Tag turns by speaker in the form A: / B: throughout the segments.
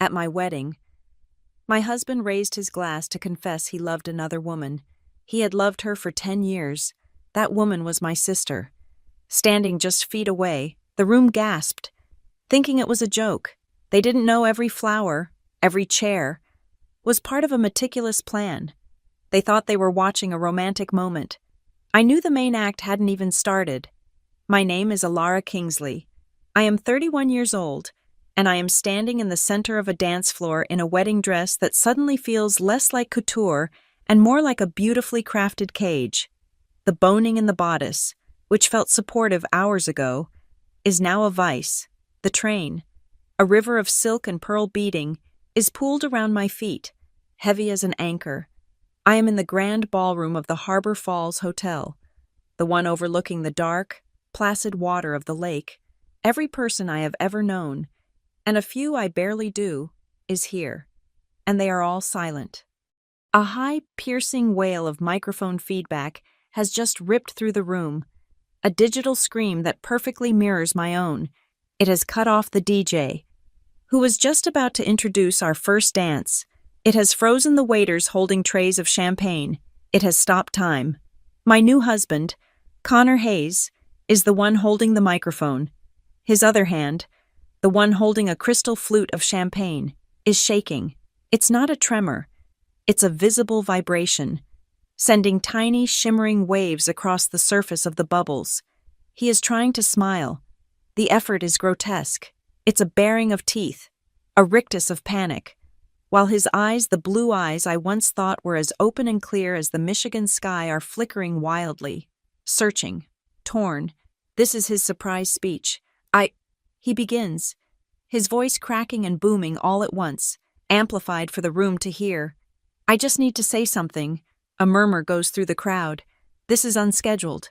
A: At my wedding, my husband raised his glass to confess he loved another woman. He had loved her for 10 years. That woman was my sister. Standing just feet away, the room gasped, thinking it was a joke. They didn't know every flower, every chair, was part of a meticulous plan. They thought they were watching a romantic moment. I knew the main act hadn't even started. My name is Alara Kingsley. I am 31 years old, and I am standing in the center of a dance floor in a wedding dress that suddenly feels less like couture and more like a beautifully crafted cage. The boning in the bodice, which felt supportive hours ago, is now a vice. The train, a river of silk and pearl beading, is pooled around my feet, heavy as an anchor. I am in the grand ballroom of the Harbor Falls Hotel, the one overlooking the dark, placid water of the lake. Every person I have ever known, and a few I barely do, is here, and they are all silent. A high, piercing wail of microphone feedback has just ripped through the room, a digital scream that perfectly mirrors my own. It has cut off the DJ, who was just about to introduce our first dance. It has frozen the waiters holding trays of champagne. It has stopped time. My new husband, Connor Hayes, is the one holding the microphone. His other hand, the one holding a crystal flute of champagne, is shaking. It's not a tremor. It's a visible vibration, sending tiny, shimmering waves across the surface of the bubbles. He is trying to smile. The effort is grotesque. It's a baring of teeth, a rictus of panic, while his eyes, the blue eyes I once thought were as open and clear as the Michigan sky, are flickering wildly, searching, torn. This is his surprise speech. He begins, his voice cracking and booming all at once, amplified for the room to hear. I just need to say something. A murmur goes through the crowd. This is unscheduled.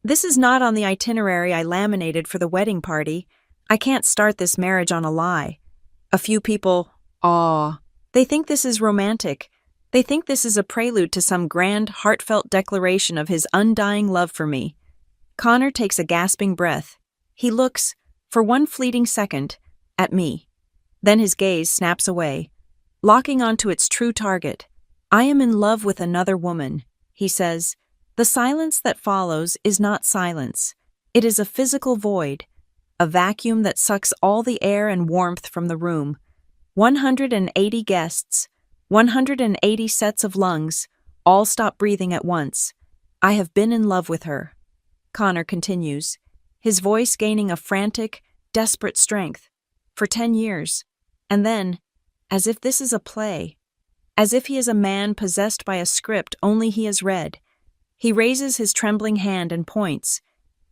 A: This is not on the itinerary I laminated for the wedding party. I can't start this marriage on a lie. A few people, they think this is romantic. They think this is a prelude to some grand, heartfelt declaration of his undying love for me. Connor takes a gasping breath. He looks, for one fleeting second, at me. Then his gaze snaps away, locking onto its true target. I am in love with another woman, he says. The silence that follows is not silence. It is a physical void, a vacuum that sucks all the air and warmth from the room. 180 guests, 180 sets of lungs, all stop breathing at once. I have been in love with her. Connor continues, his voice gaining a frantic, desperate strength, for 10 years. And then, as if this is a play, as if he is a man possessed by a script only he has read, he raises his trembling hand and points.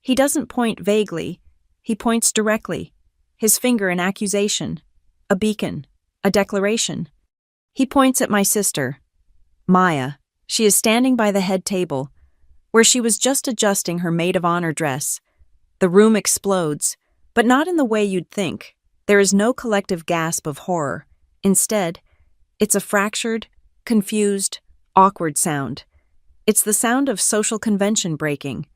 A: He doesn't point vaguely, he points directly, his finger an accusation, a beacon, a declaration. He points at my sister, Maya. She is standing by the head table, where she was just adjusting her maid of honor dress. The room explodes, but not in the way you'd think. There is no collective gasp of horror. Instead, it's a fractured, confused, awkward sound. It's the sound of social convention breaking.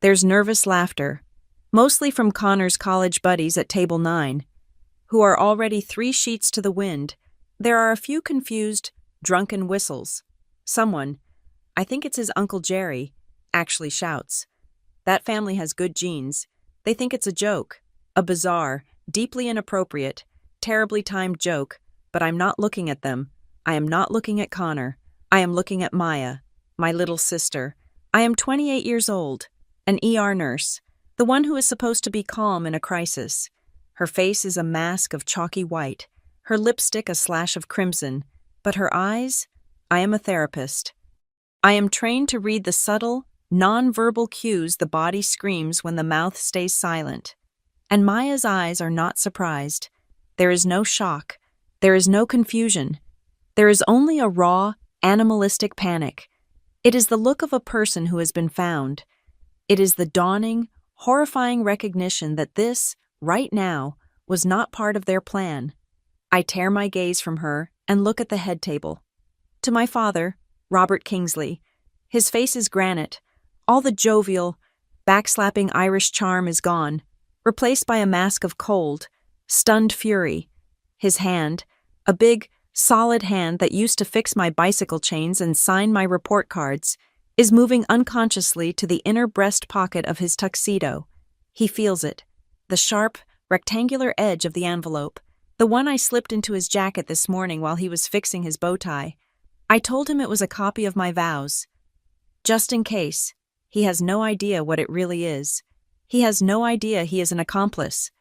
A: There's nervous laughter, mostly from Connor's college buddies at Table 9, who are already 3 sheets to the wind. There are a few confused, drunken whistles. Someone, I think it's his Uncle Jerry, actually shouts. That family has good genes. They think it's a joke, a bizarre, deeply inappropriate, terribly timed joke, but I'm not looking at them. I am not looking at Connor. I am looking at Maya, my little sister. I am 28 years old, an ER nurse, the one who is supposed to be calm in a crisis. Her face is a mask of chalky white, her lipstick a slash of crimson, but her eyes, I am a therapist. I am trained to read the subtle, non-verbal cues the body screams when the mouth stays silent. And Maya's eyes are not surprised. There is no shock. There is no confusion. There is only a raw, animalistic panic. It is the look of a person who has been found. It is the dawning, horrifying recognition that this, right now, was not part of their plan. I tear my gaze from her and look at the head table. To my father, Robert Kingsley. His face is granite. All the jovial, backslapping Irish charm is gone, replaced by a mask of cold, stunned fury. His hand, A big, solid hand that used to fix my bicycle chains and sign my report cards is moving unconsciously to the inner breast pocket of his tuxedo. He feels it. The sharp, rectangular edge of the envelope. The one I slipped into his jacket this morning while he was fixing his bow tie. I told him it was a copy of my vows. Just in case. He has no idea what it really is. He has no idea he is an accomplice.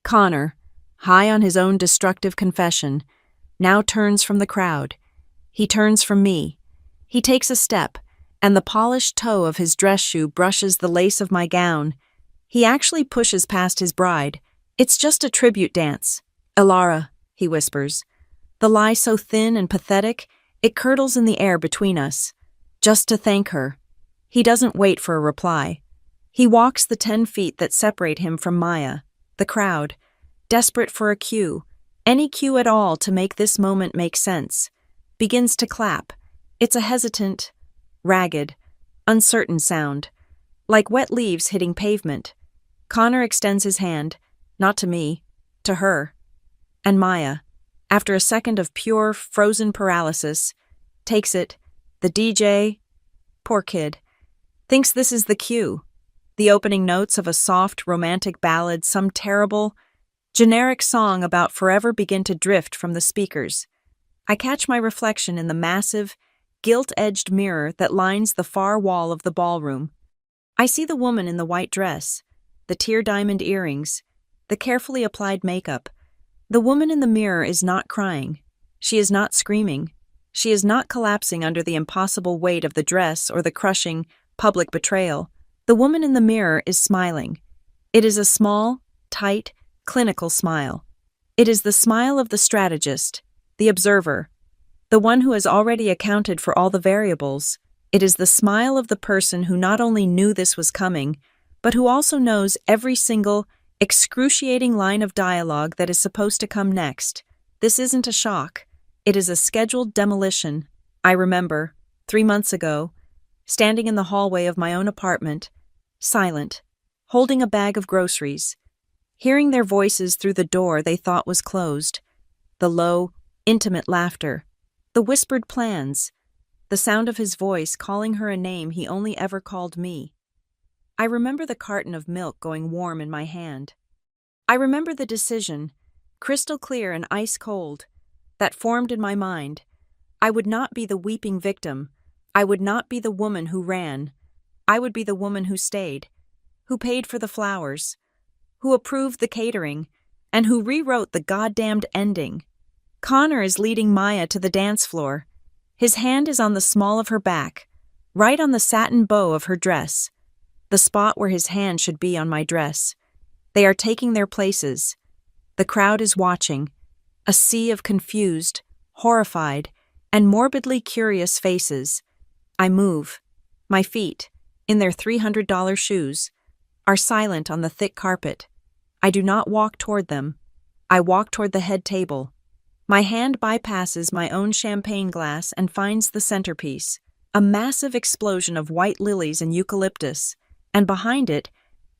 A: Connor, high on his own destructive confession, now turns from the crowd. He turns from me. He takes a step, and the polished toe of his dress shoe brushes the lace of my gown. He actually pushes past his bride. It's just a tribute dance. Elara, he whispers. The lie so thin and pathetic, it curdles in the air between us. Just to thank her. He doesn't wait for a reply. He walks the 10 feet that separate him from Maya, the crowd, desperate for a cue, any cue at all to make this moment make sense. Begins to clap. It's a hesitant, ragged, uncertain sound, like wet leaves hitting pavement. Connor extends his hand, not to me, to her. And Maya, after a second of pure, frozen paralysis, takes it. The DJ, poor kid, thinks this is the cue. The opening notes of a soft, romantic ballad, some terrible, generic song about forever begin to drift from the speakers. I catch my reflection in the massive, gilt-edged mirror that lines the far wall of the ballroom. I see the woman in the white dress, the tear-diamond earrings, the carefully applied makeup. The woman in the mirror is not crying. She is not screaming. She is not collapsing under the impossible weight of the dress or the crushing, public betrayal. The woman in the mirror is smiling. It is a small, tight, clinical smile. It is the smile of the strategist, the observer, the one who has already accounted for all the variables. It is the smile of the person who not only knew this was coming, but who also knows every single, excruciating line of dialogue that is supposed to come next. This isn't a shock. It is a scheduled demolition. I remember, 3 months ago, standing in the hallway of my own apartment, silent, holding a bag of groceries, hearing their voices through the door they thought was closed, the low, intimate laughter, the whispered plans, the sound of his voice calling her a name he only ever called me. I remember the carton of milk going warm in my hand. I remember the decision, crystal clear and ice cold, that formed in my mind. I would not be the weeping victim. I would not be the woman who ran. I would be the woman who stayed, who paid for the flowers, who approved the catering, and who rewrote the goddamned ending. Connor is leading Maya to the dance floor. His hand is on the small of her back, right on the satin bow of her dress, the spot where his hand should be on my dress. They are taking their places. The crowd is watching, a sea of confused, horrified, and morbidly curious faces. I move. My feet, in their $300 shoes, are silent on the thick carpet. I do not walk toward them. I walk toward the head table. My hand bypasses my own champagne glass and finds the centerpiece, a massive explosion of white lilies and eucalyptus, and behind it,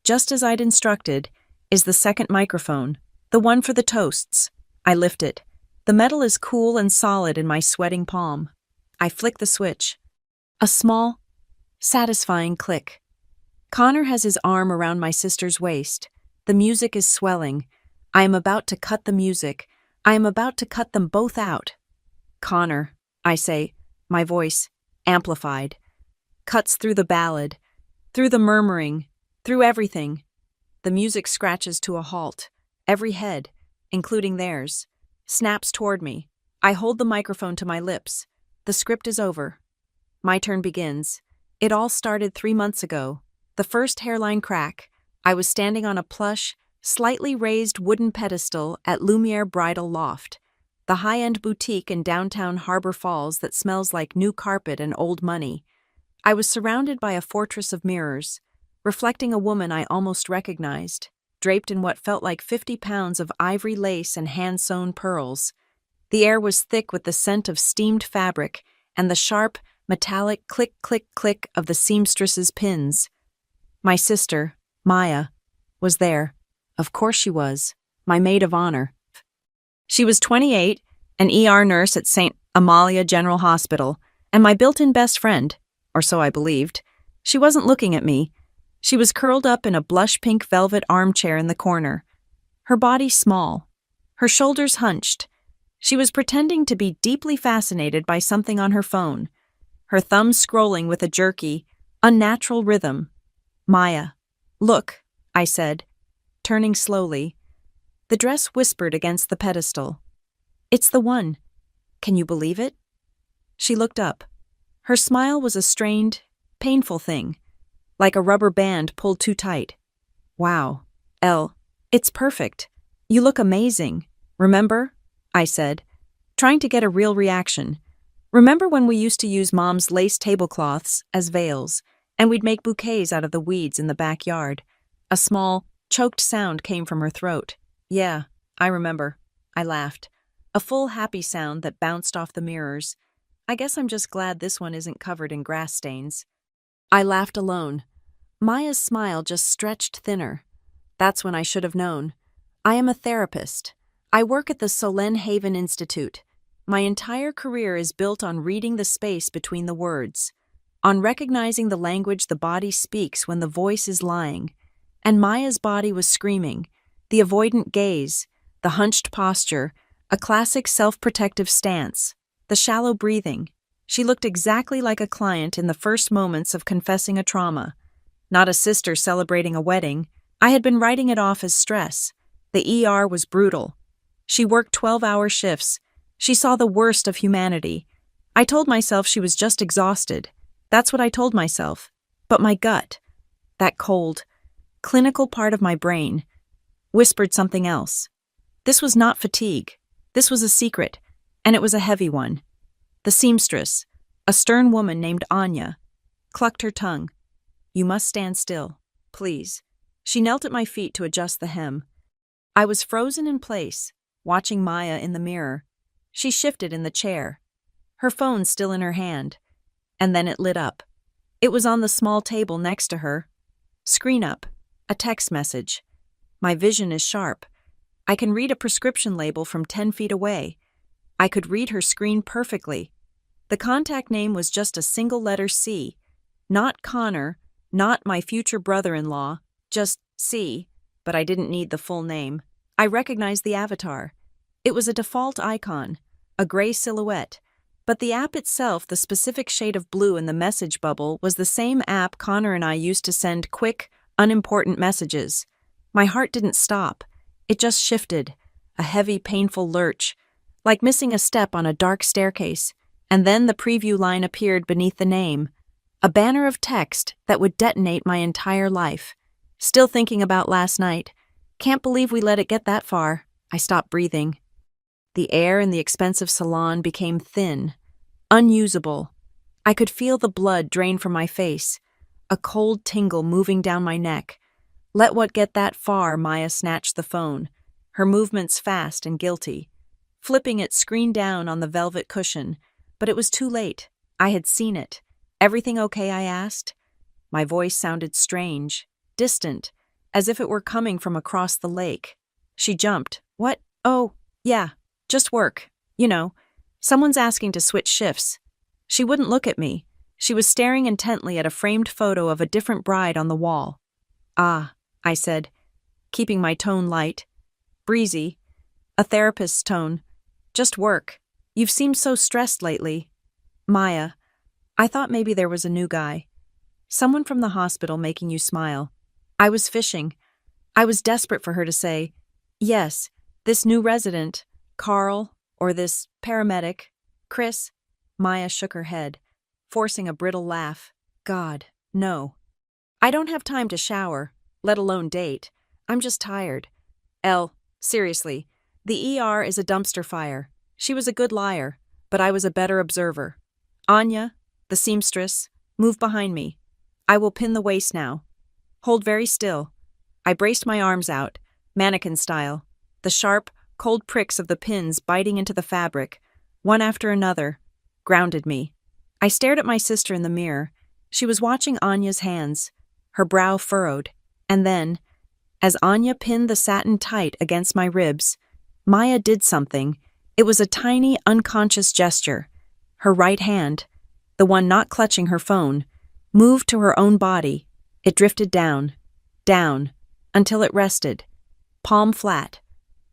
A: just as I'd instructed, is the second microphone, the one for the toasts. I lift it. The metal is cool and solid in my sweating palm. I flick the switch. A small, satisfying click. Connor has his arm around my sister's waist. The music is swelling. I am about to cut the music. I am about to cut them both out. Connor, I say, my voice, amplified, cuts through the ballad, through the murmuring, through everything. The music scratches to a halt. Every head, including theirs, snaps toward me. I hold the microphone to my lips. The script is over. My turn begins. It all started 3 months ago. The first hairline crack. I was standing on a plush, slightly raised wooden pedestal at Lumiere Bridal Loft, the high-end boutique in downtown Harbor Falls that smells like new carpet and old money. I was surrounded by a fortress of mirrors, reflecting a woman I almost recognized, draped in what felt like 50 pounds of ivory lace and hand-sewn pearls. The air was thick with the scent of steamed fabric and the sharp, metallic click-click-click of the seamstress's pins. My sister, Maya, was there. Of course she was, my maid of honor. She was 28 an ER nurse at St. Amalia General Hospital, and my built-in best friend, or so I believed. She wasn't looking at me. She was curled up in a blush pink velvet armchair in the corner, her body small, her shoulders hunched. She was pretending to be deeply fascinated by something on her phone, her thumb scrolling with a jerky, unnatural rhythm. "Maya, look," I said, turning slowly. The dress whispered against the pedestal. "It's the one. Can you believe it?" She looked up. Her smile was a strained, painful thing, like a rubber band pulled too tight. "Wow, Elle, it's perfect. You look amazing. Remember?" I said, trying to get a real reaction. "Remember when we used to use Mom's lace tablecloths as veils, and we'd make bouquets out of the weeds in the backyard?" A small, choked sound came from her throat. "Yeah, I remember." I laughed. A full, happy sound that bounced off the mirrors. I guess I'm just glad this one isn't covered in grass stains. I laughed alone. Maya's smile just stretched thinner. That's when I should have known. I am a therapist. I work at the Solène Haven Institute. My entire career is built on reading the space between the words, on recognizing the language the body speaks when the voice is lying. And Maya's body was screaming, the avoidant gaze, the hunched posture, a classic self-protective stance, the shallow breathing. She looked exactly like a client in the first moments of confessing a trauma. Not a sister celebrating a wedding. I had been writing it off as stress. The ER was brutal. She worked 12-hour shifts. She saw the worst of humanity. I told myself she was just exhausted. That's what I told myself. But my gut, that cold, clinical part of my brain, whispered something else. This was not fatigue. This was a secret, and it was a heavy one. The seamstress, a stern woman named Anya, clucked her tongue. "You must stand still, please." She knelt at my feet to adjust the hem. I was frozen in place, watching Maya in the mirror. She shifted in the chair, her phone still in her hand, and then it lit up. It was on the small table next to her. Screen up, a text message. My vision is sharp. I can read a prescription label from 10 feet away. I could read her screen perfectly. The contact name was just a single letter C. Not Connor, not my future brother-in-law, just C, but I didn't need the full name. I recognized the avatar. It was a default icon, a gray silhouette, but the app itself, the specific shade of blue in the message bubble, was the same app Connor and I used to send quick, unimportant messages. My heart didn't stop. It just shifted, a heavy, painful lurch, like missing a step on a dark staircase, and then the preview line appeared beneath the name, a banner of text that would detonate my entire life. Still thinking about last night. Can't believe we let it get that far. I stopped breathing. The air in the expensive salon became thin, unusable. I could feel the blood drain from my face, a cold tingle moving down my neck. Let what get that far, Maya snatched the phone, her movements fast and guilty, flipping it screen down on the velvet cushion. But it was too late. I had seen it. "Everything okay?" I asked. My voice sounded strange, distant, as if it were coming from across the lake. She jumped. "What? Oh, yeah, just work. You know, someone's asking to switch shifts." She wouldn't look at me. She was staring intently at a framed photo of a different bride on the wall. "Ah," I said, keeping my tone light, breezy, a therapist's tone. "Just work. You've seemed so stressed lately." "Maya, I thought maybe there was a new guy. Someone from the hospital making you smile." I was fishing. I was desperate for her to say, "Yes, this new resident, Carl, or this paramedic, Chris." Maya shook her head, forcing a brittle laugh. "God, no. I don't have time to shower, let alone date. I'm just tired. Elle, seriously, the ER is a dumpster fire. She was a good liar, but I was a better observer. Anya, the seamstress, move behind me. I will pin the waist now. Hold very still." I braced my arms out, mannequin style, the sharp, cold pricks of the pins biting into the fabric, one after another, grounded me. I stared at my sister in the mirror. She was watching Anya's hands, her brow furrowed, and then, as Anya pinned the satin tight against my ribs, Maya did something. It was a tiny, unconscious gesture. Her right hand, the one not clutching her phone, moved to her own body. It drifted down, down, until it rested, palm flat,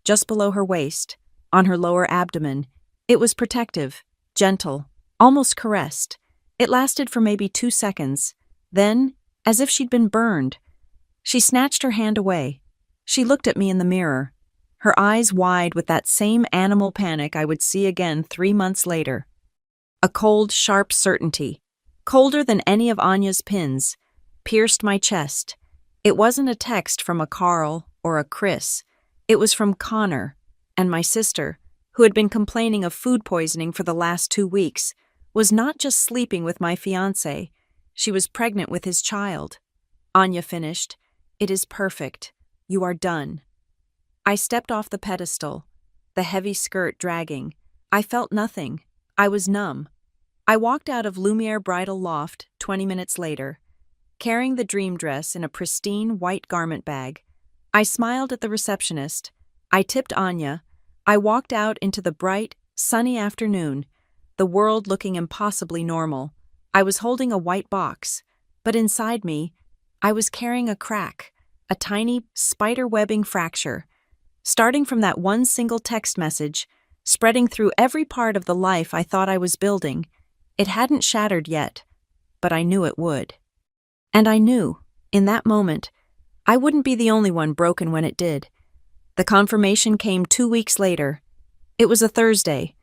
A: just below her waist, on her lower abdomen. It was protective, gentle, almost caressed. It lasted for maybe 2 seconds. Then, as if she'd been burned, she snatched her hand away. She looked at me in the mirror, her eyes wide with that same animal panic I would see again 3 months later. A cold, sharp certainty, colder than any of Anya's pins, pierced my chest. It wasn't a text from a Carl or a Chris. It was from Connor, and my sister, who had been complaining of food poisoning for the last 2 weeks, was not just sleeping with my fiancé, she was pregnant with his child. Anya finished, "It is perfect. You are done." I stepped off the pedestal, the heavy skirt dragging. I felt nothing. I was numb. I walked out of Lumiere Bridal Loft 20 minutes later, carrying the dream dress in a pristine white garment bag. I smiled at the receptionist. I tipped Anya. I walked out into the bright, sunny afternoon, the world looking impossibly normal. I was holding a white box, but inside me, I was carrying a crack, a tiny spider-webbing fracture, starting from that one single text message, spreading through every part of the life I thought I was building. It hadn't shattered yet, but I knew it would. And I knew, in that moment, I wouldn't be the only one broken when it did. The confirmation came 2 weeks later. It was a Thursday.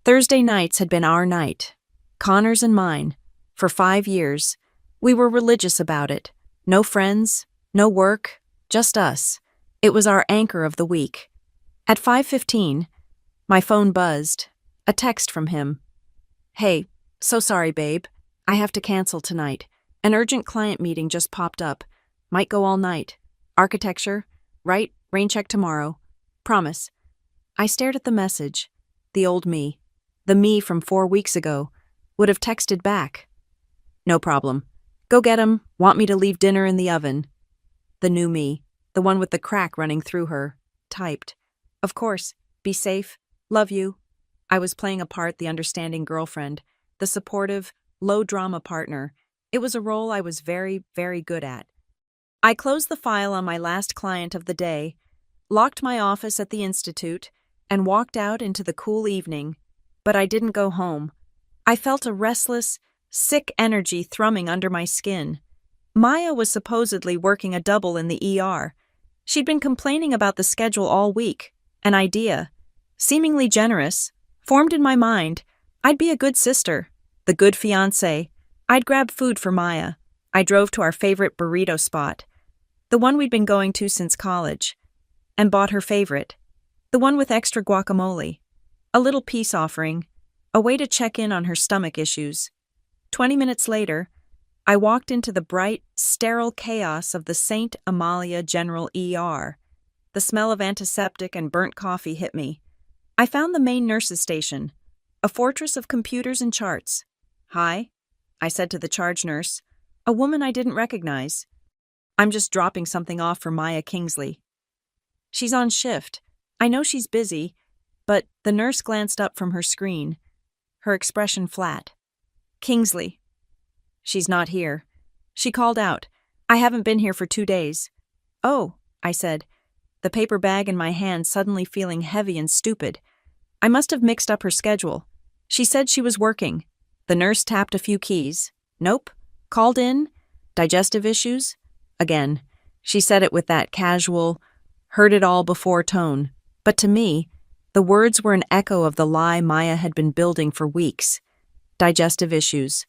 A: Thursday nights had been our night, Connor's and mine, for 5 years. We were religious about it. No friends, no work, just us. It was our anchor of the week. At 5:15, my phone buzzed. A text from him. "Hey, so sorry, babe. I have to cancel tonight. An urgent client meeting just popped up. Might go all night. Architecture, right? Rain check tomorrow. Promise." I stared at the message. The old me, the me from 4 weeks ago, would have texted back. "No problem. Go get 'em. Want me to leave dinner in the oven?" The new me, the one with the crack running through her, typed, "Of course. Be safe. Love you." I was playing a part, the understanding girlfriend, the supportive, low-drama partner. It was a role I was very, very good at. I closed the file on my last client of the day, locked my office at the Institute, and walked out into the cool evening. But I didn't go home. I felt a restless, sick energy thrumming under my skin. Maya was supposedly working a double in the ER. She'd been complaining about the schedule all week. An idea, seemingly generous, formed in my mind. I'd be a good sister, the good fiancé. I'd grab food for Maya. I drove to our favorite burrito spot, the one we'd been going to since college, and bought her favorite, the one with extra guacamole. A little peace offering, a way to check in on her stomach issues. 20 minutes later, I walked into the bright, sterile chaos of the St. Amalia General ER. The smell of antiseptic and burnt coffee hit me. I found the main nurses' station, a fortress of computers and charts. "Hi," I said to the charge nurse, a woman I didn't recognize. "I'm just dropping something off for Maya Kingsley." "She's on shift. I know she's busy," but the nurse glanced up from her screen, her expression flat. "Kingsley." "She's not here." She called out, "I haven't been here for 2 days." "Oh," I said, the paper bag in my hand suddenly feeling heavy and stupid. I must have mixed up her schedule. She said she was working. The nurse tapped a few keys. "Nope. Called in? Digestive issues?" Again, she said it with that casual, heard-it-all-before tone. But to me, the words were an echo of the lie Maya had been building for weeks. Digestive issues.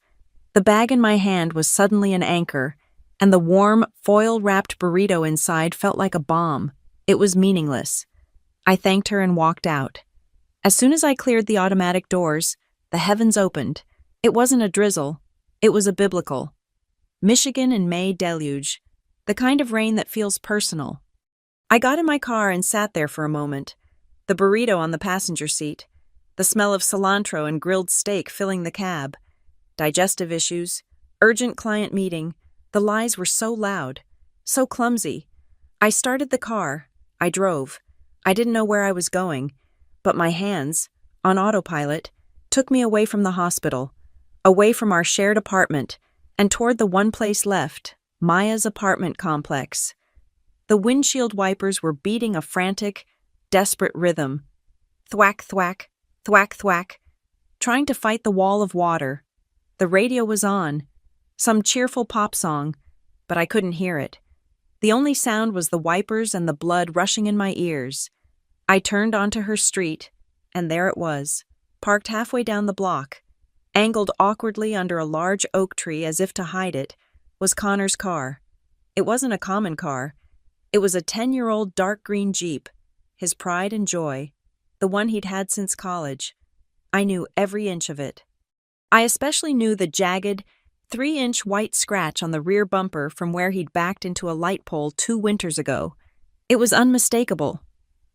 A: The bag in my hand was suddenly an anchor, and the warm, foil-wrapped burrito inside felt like a bomb. It was meaningless. I thanked her and walked out. As soon as I cleared the automatic doors, the heavens opened. It wasn't a drizzle. It was a biblical. Michigan in May deluge. The kind of rain that feels personal. I got in my car and sat there for a moment. The burrito on the passenger seat. The smell of cilantro and grilled steak filling the cab. Digestive issues. Urgent client meeting. The lies were so loud. So clumsy. I started the car. I drove. I didn't know where I was going, but my hands, on autopilot, took me away from the hospital, away from our shared apartment, and toward the one place left, Maya's apartment complex. The windshield wipers were beating a frantic, desperate rhythm. Thwack, thwack, thwack, thwack, trying to fight the wall of water. The radio was on, some cheerful pop song, but I couldn't hear it. The only sound was the wipers and the blood rushing in my ears. I turned onto her street, and there it was, parked halfway down the block, angled awkwardly under a large oak tree as if to hide it, was Connor's car. It wasn't a common car. It was a 10-year-old dark green Jeep, his pride and joy, the one he'd had since college. I knew every inch of it. I especially knew the jagged, 3-inch white scratch on the rear bumper from where he'd backed into a light pole 2 winters ago. It was unmistakable.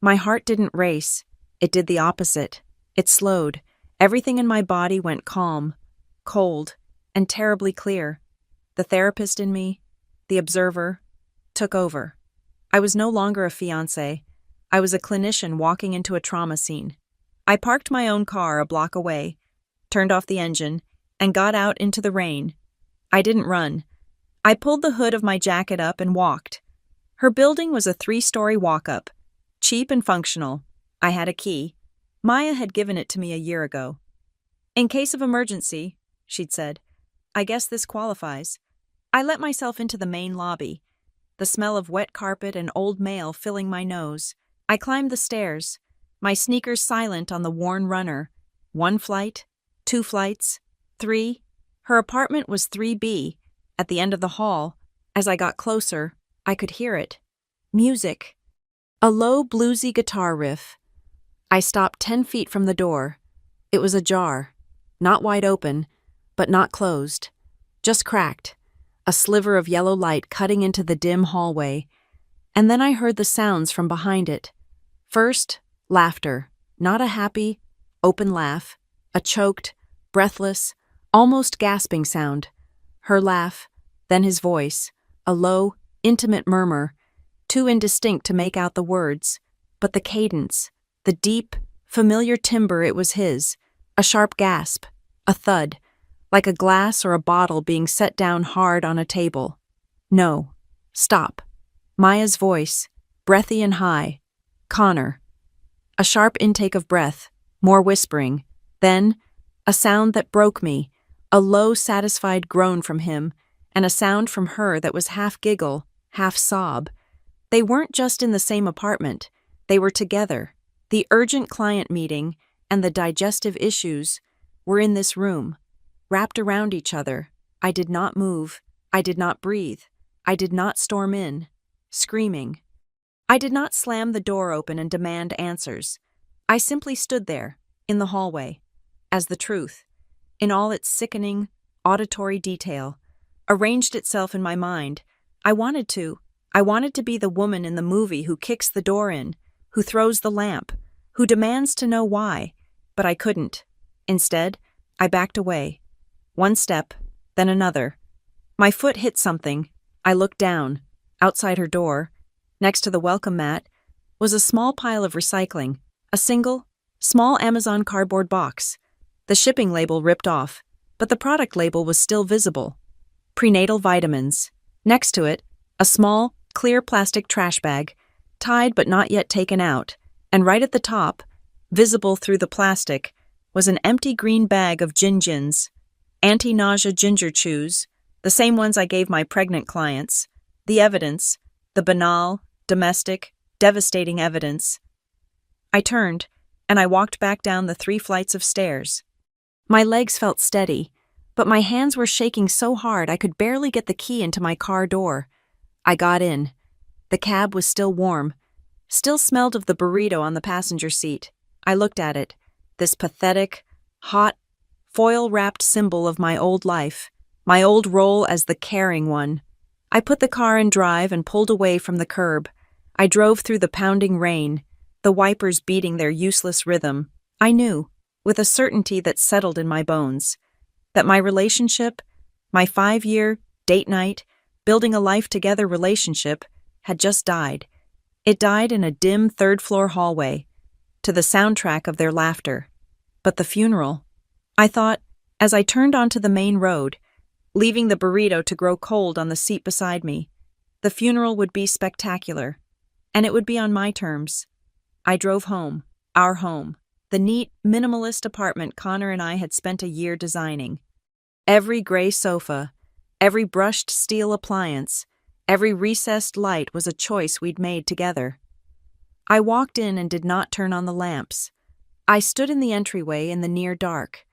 A: My heart didn't race. It did the opposite. It slowed. Everything in my body went calm, cold, and terribly clear. The therapist in me, the observer, took over. I was no longer a fiancé. I was a clinician walking into a trauma scene. I parked my own car a block away, turned off the engine, and got out into the rain. I didn't run. I pulled the hood of my jacket up and walked. Her building was a 3-story walk-up, cheap and functional. I had a key. Maya had given it to me a year ago. "In case of emergency," she'd said. "I guess this qualifies." I let myself into the main lobby, the smell of wet carpet and old mail filling my nose. I climbed the stairs, my sneakers silent on the worn runner. 1 flight, 2 flights, 3. Her apartment was 3B, at the end of the hall. As I got closer, I could hear it. Music. A low, bluesy guitar riff. I stopped 10 feet from the door. It was ajar, not wide open, but not closed, just cracked, a sliver of yellow light cutting into the dim hallway. And then I heard the sounds from behind it. First, laughter, not a happy, open laugh, a choked, breathless, almost gasping sound. Her laugh, then his voice, a low, intimate murmur, too indistinct to make out the words, but the cadence, the deep, familiar timbre, it was his, a sharp gasp, a thud, like a glass or a bottle being set down hard on a table. No, stop. Maya's voice, breathy and high. Connor. A sharp intake of breath, more whispering. Then, a sound that broke me, a low, satisfied groan from him, and a sound from her that was half giggle, half sob. They weren't just in the same apartment. They were together. The urgent client meeting and the digestive issues were in this room, wrapped around each other. I did not move. I did not breathe. I did not storm in, screaming. I did not slam the door open and demand answers. I simply stood there, in the hallway, as the truth, in all its sickening, auditory detail, arranged itself in my mind. I wanted to be the woman in the movie who kicks the door in, who throws the lamp, who demands to know why, but I couldn't. Instead, I backed away. 1 step, then another. My foot hit something. I looked down. Outside her door, next to the welcome mat, was a small pile of recycling, a single, small Amazon cardboard box. The shipping label ripped off, but the product label was still visible. Prenatal vitamins. Next to it, a small, clear plastic trash bag, tied but not yet taken out, and right at the top, visible through the plastic, was an empty green bag of Gin-Gins, anti-nausea ginger chews, the same ones I gave my pregnant clients. The evidence, the banal, domestic, devastating evidence. I turned, and I walked back down the 3 flights of stairs. My legs felt steady, but my hands were shaking so hard I could barely get the key into my car door. I got in. The cab was still warm, still smelled of the burrito on the passenger seat. I looked at it, this pathetic, hot, foil-wrapped symbol of my old life, my old role as the caring one. I put the car in drive and pulled away from the curb. I drove through the pounding rain, the wipers beating their useless rhythm. I knew, with a certainty that settled in my bones, that my relationship, my 5-year, date night, building a life together relationship, had just died. It died in a dim 3rd-floor hallway, to the soundtrack of their laughter. But the funeral. I thought, as I turned onto the main road, leaving the burrito to grow cold on the seat beside me, the funeral would be spectacular. And it would be on my terms. I drove home, our home, the neat, minimalist apartment Connor and I had spent a year designing. Every gray sofa, every brushed steel appliance, every recessed light was a choice we'd made together. I walked in and did not turn on the lamps. I stood in the entryway in the near dark,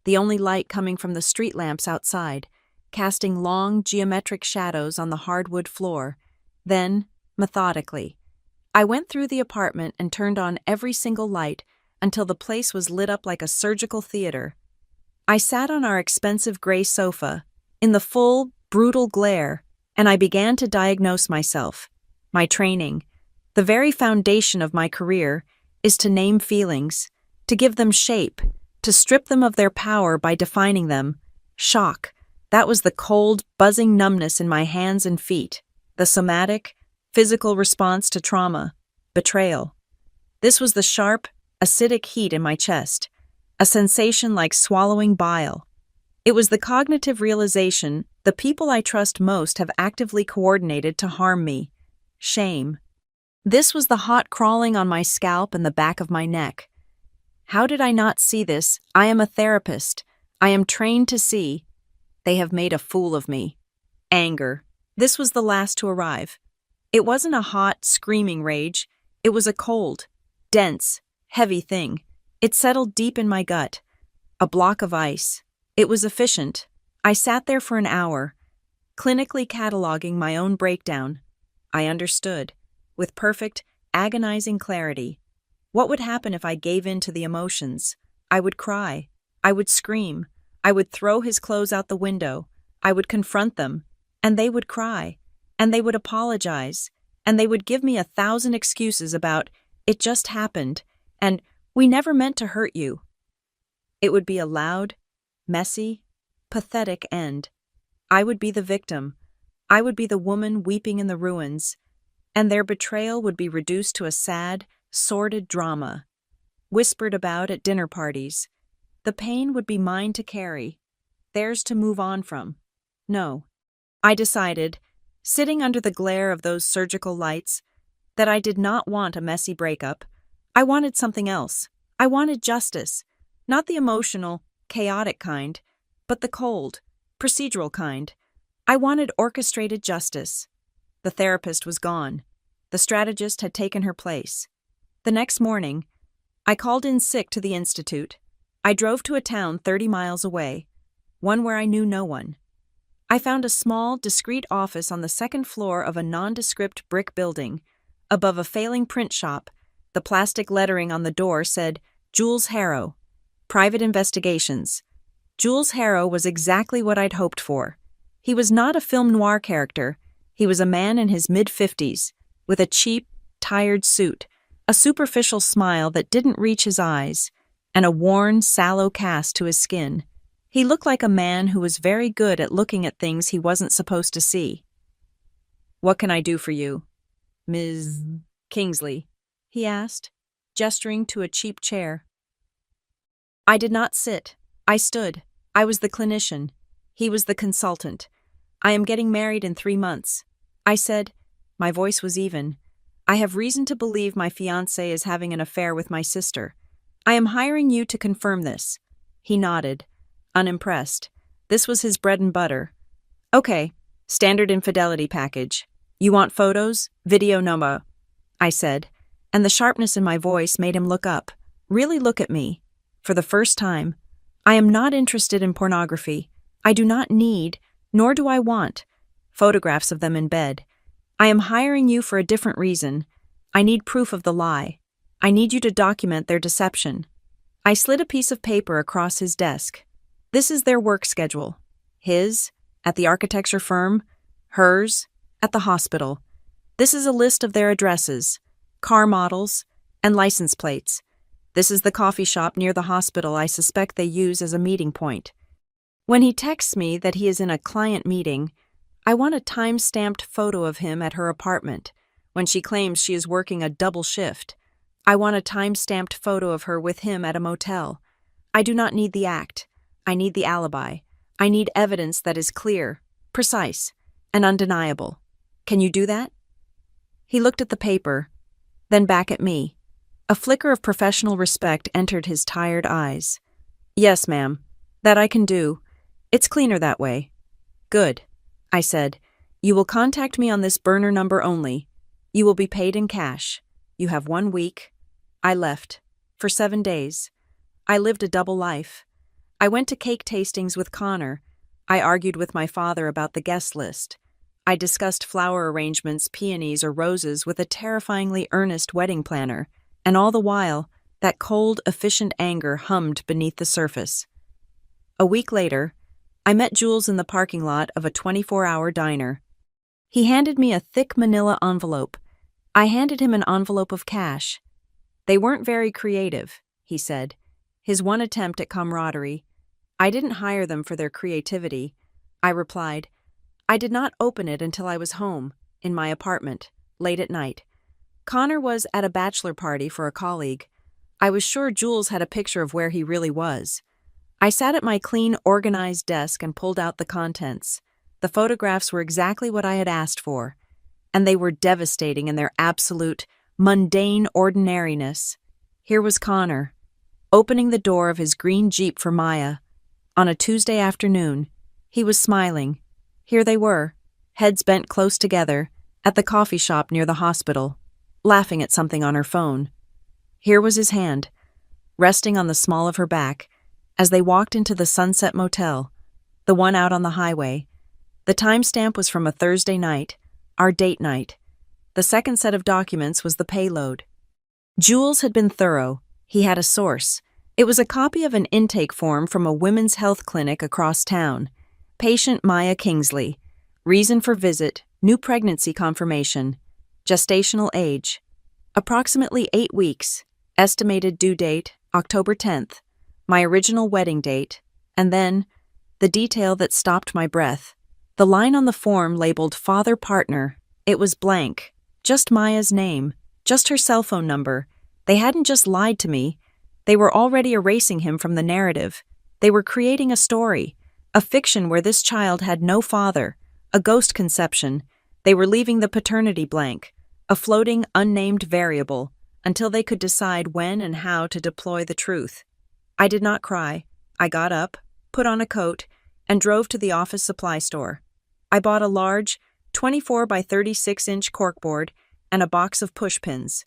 A: the only light coming from the street lamps outside, casting long, geometric shadows on the hardwood floor. Then, methodically, I went through the apartment and turned on every single light until the place was lit up like a surgical theater. I sat on our expensive gray sofa, in the full, brutal glare, and I began to diagnose myself. My training, the very foundation of my career, is to name feelings, to give them shape, to strip them of their power by defining them. Shock. That was the cold, buzzing numbness in my hands and feet. The somatic, physical response to trauma. Betrayal. This was the sharp, acidic heat in my chest, a sensation like swallowing bile. It was the cognitive realization the people I trust most have actively coordinated to harm me. Shame. This was the hot crawling on my scalp and the back of my neck. How did I not see this? I am a therapist. I am trained to see. They have made a fool of me. Anger. This was the last to arrive. It wasn't a hot, screaming rage. It was a cold, dense, heavy thing. It settled deep in my gut. A block of ice. It was efficient. I sat there for an hour, clinically cataloging my own breakdown. I understood, with perfect, agonizing clarity. What would happen if I gave in to the emotions? I would cry. I would scream. I would throw his clothes out the window. I would confront them. And they would cry. And they would apologize. And they would give me 1,000 excuses about, it just happened, and we never meant to hurt you. It would be a loud, messy, pathetic end. I would be the victim. I would be the woman weeping in the ruins. And their betrayal would be reduced to a sad, sordid drama, whispered about at dinner parties. The pain would be mine to carry, theirs to move on from. No. I decided, sitting under the glare of those surgical lights, that I did not want a messy breakup. I wanted something else. I wanted justice. Not the emotional, chaotic kind, but the cold, procedural kind. I wanted orchestrated justice. The therapist was gone. The strategist had taken her place. The next morning, I called in sick to the institute. I drove to a town 30 miles away, one where I knew no one. I found a small, discreet office on the second floor of a nondescript brick building. Above a failing print shop, the plastic lettering on the door said, Jules Harrow, Private Investigations. Jules Harrow was exactly what I'd hoped for. He was not a film noir character. He was a man in his mid-50s, with a cheap, tired suit, a superficial smile that didn't reach his eyes, and a worn, sallow cast to his skin. He looked like a man who was very good at looking at things he wasn't supposed to see. "What can I do for you, Ms. Kingsley?" he asked, gesturing to a cheap chair. I did not sit. I stood. I was the clinician. He was the consultant. "I am getting married in 3 months." I said. My voice was even. "I have reason to believe my fiancé is having an affair with my sister. I am hiring you to confirm this." He nodded, unimpressed. This was his bread and butter. "Okay, standard infidelity package. You want photos? Video number," I said, and the sharpness in my voice made him look up, really look at me. For the first time, I am not interested in pornography. I do not need, nor do I want, photographs of them in bed. I am hiring you for a different reason. I need proof of the lie. I need you to document their deception. I slid a piece of paper across his desk. This is their work schedule. His, at the architecture firm. Hers, at the hospital. This is a list of their addresses, car models, and license plates. This is the coffee shop near the hospital I suspect they use as a meeting point. When he texts me that he is in a client meeting, I want a time-stamped photo of him at her apartment. When she claims she is working a double shift, I want a time-stamped photo of her with him at a motel. I do not need the act. I need the alibi. I need evidence that is clear, precise, and undeniable. Can you do that? He looked at the paper, then back at me. A flicker of professional respect entered his tired eyes. Yes, ma'am. That I can do. It's cleaner that way. Good, I said. You will contact me on this burner number only. You will be paid in cash. You have 1 week. I left. For 7 days. I lived a double life. I went to cake tastings with Connor. I argued with my father about the guest list. I discussed flower arrangements, peonies, or roses with a terrifyingly earnest wedding planner, and all the while, that cold, efficient anger hummed beneath the surface. A week later, I met Jules in the parking lot of a 24-hour diner. He handed me a thick manila envelope. I handed him an envelope of cash. They weren't very creative, he said, his one attempt at camaraderie. I didn't hire them for their creativity. I replied, I did not open it until I was home, in my apartment, late at night. Connor was at a bachelor party for a colleague. I was sure Jules had a picture of where he really was. I sat at my clean, organized desk and pulled out the contents. The photographs were exactly what I had asked for, and they were devastating in their absolute, mundane ordinariness. Here was Connor, opening the door of his green Jeep for Maya. On a Tuesday afternoon, he was smiling. Here they were, heads bent close together, at the coffee shop near the hospital, laughing at something on her phone. Here was his hand, resting on the small of her back, as they walked into the Sunset Motel, the one out on the highway. The timestamp was from a Thursday night, our date night. The second set of documents was the payload. Jules had been thorough. He had a source. It was a copy of an intake form from a women's health clinic across town. Patient Maya Kingsley. Reason for visit, new pregnancy confirmation. Gestational age. Approximately 8 weeks. Estimated due date, October 10th. My original wedding date. And then, the detail that stopped my breath. The line on the form labeled father partner. It was blank. Just Maya's name. Just her cell phone number. They hadn't just lied to me. They were already erasing him from the narrative. They were creating a story. A fiction where this child had no father, a ghost conception. They were leaving the paternity blank, a floating, unnamed variable, until they could decide when and how to deploy the truth. I did not cry. I got up, put on a coat, and drove to the office supply store. I bought a large, 24 by 36-inch corkboard and a box of pushpins.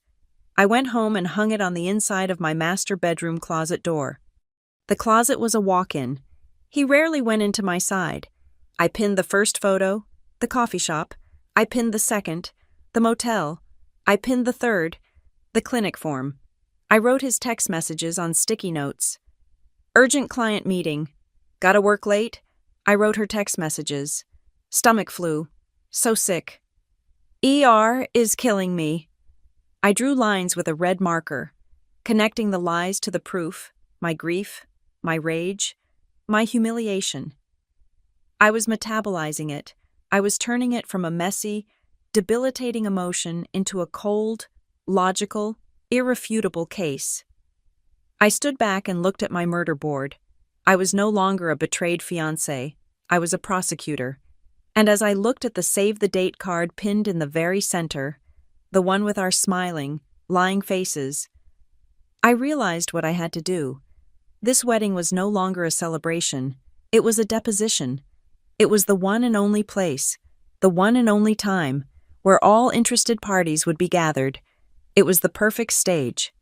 A: I went home and hung it on the inside of my master bedroom closet door. The closet was a walk-in. He rarely went into my side. I pinned the first photo, the coffee shop. I pinned the second, the motel. I pinned the third, the clinic form. I wrote his text messages on sticky notes. Urgent client meeting. Gotta work late? I wrote her text messages. Stomach flu. So sick. ER is killing me. I drew lines with a red marker, connecting the lies to the proof, my grief, my rage, my humiliation. I was metabolizing it. I was turning it from a messy, debilitating emotion into a cold, logical, irrefutable case. I stood back and looked at my murder board. I was no longer a betrayed fiancé. I was a prosecutor. And as I looked at the save the date card pinned in the very center, the one with our smiling, lying faces, I realized what I had to do. This wedding was no longer a celebration. It was a deposition. It was the one and only place, the one and only time, where all interested parties would be gathered. It was the perfect stage.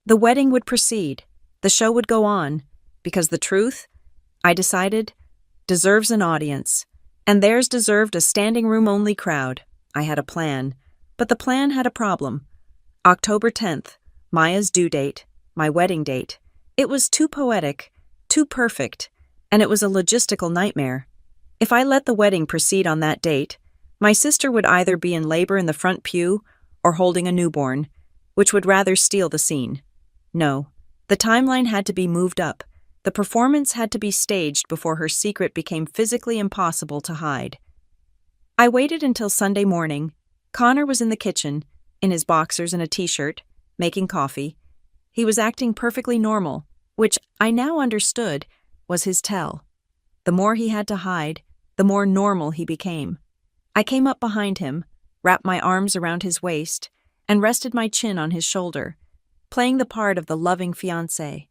A: The wedding would proceed. The show would go on, because the truth, I decided, deserves an audience. And theirs deserved a standing room only crowd. I had a plan. But the plan had a problem. October 10th, Maya's due date, my wedding date. It was too poetic, too perfect, and it was a logistical nightmare. If I let the wedding proceed on that date, my sister would either be in labor in the front pew or holding a newborn, which would rather steal the scene. No, the timeline had to be moved up. The performance had to be staged before her secret became physically impossible to hide. I waited until Sunday morning. Connor was in the kitchen, in his boxers and a t-shirt, making coffee. He was acting perfectly normal, which I now understood was his tell. The more he had to hide, the more normal he became. I came up behind him, wrapped my arms around his waist, and rested my chin on his shoulder, playing the part of the loving fiancé.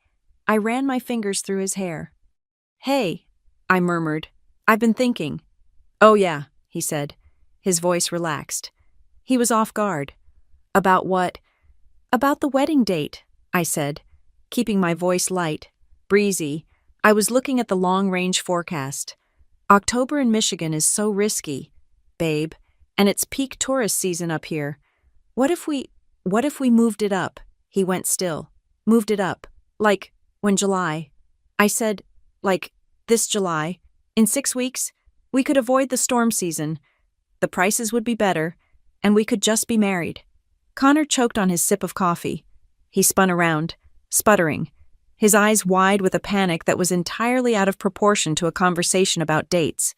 A: I ran my fingers through his hair. "Hey," I murmured. "I've been thinking." "Oh yeah," he said. His voice relaxed. He was off guard. "About what?" "About the wedding date," I said, keeping my voice light, breezy. I was looking at the long-range forecast. "October in Michigan is so risky, babe, and it's peak tourist season up here. What if we moved it up?" He went still. "Moved it up. Like, when July?" I said, "Like, this July. In 6 weeks, we could avoid the storm season. The prices would be better, and we could just be married." Connor choked on his sip of coffee. He spun around, sputtering, his eyes wide with a panic that was entirely out of proportion to a conversation about dates.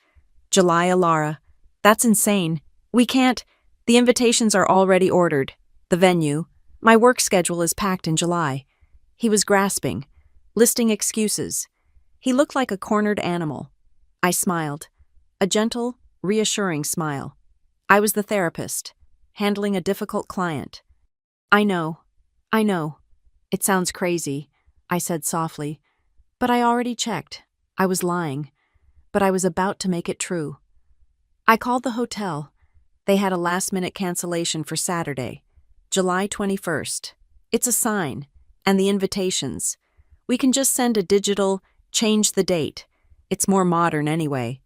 A: "July, Alara. That's insane. We can't. The invitations are already ordered. The venue. My work schedule is packed in July." He was grasping, listing excuses. He looked like a cornered animal. I smiled. A gentle, reassuring smile. I was the therapist, handling a difficult client. I know. It sounds crazy," I said softly. "But I already checked. I was lying. But I was about to make it true." I called the hotel. They had a last-minute cancellation for Saturday, July 21st. It's a sign. And the invitations. We can just send a digital, change the date. It's more modern anyway.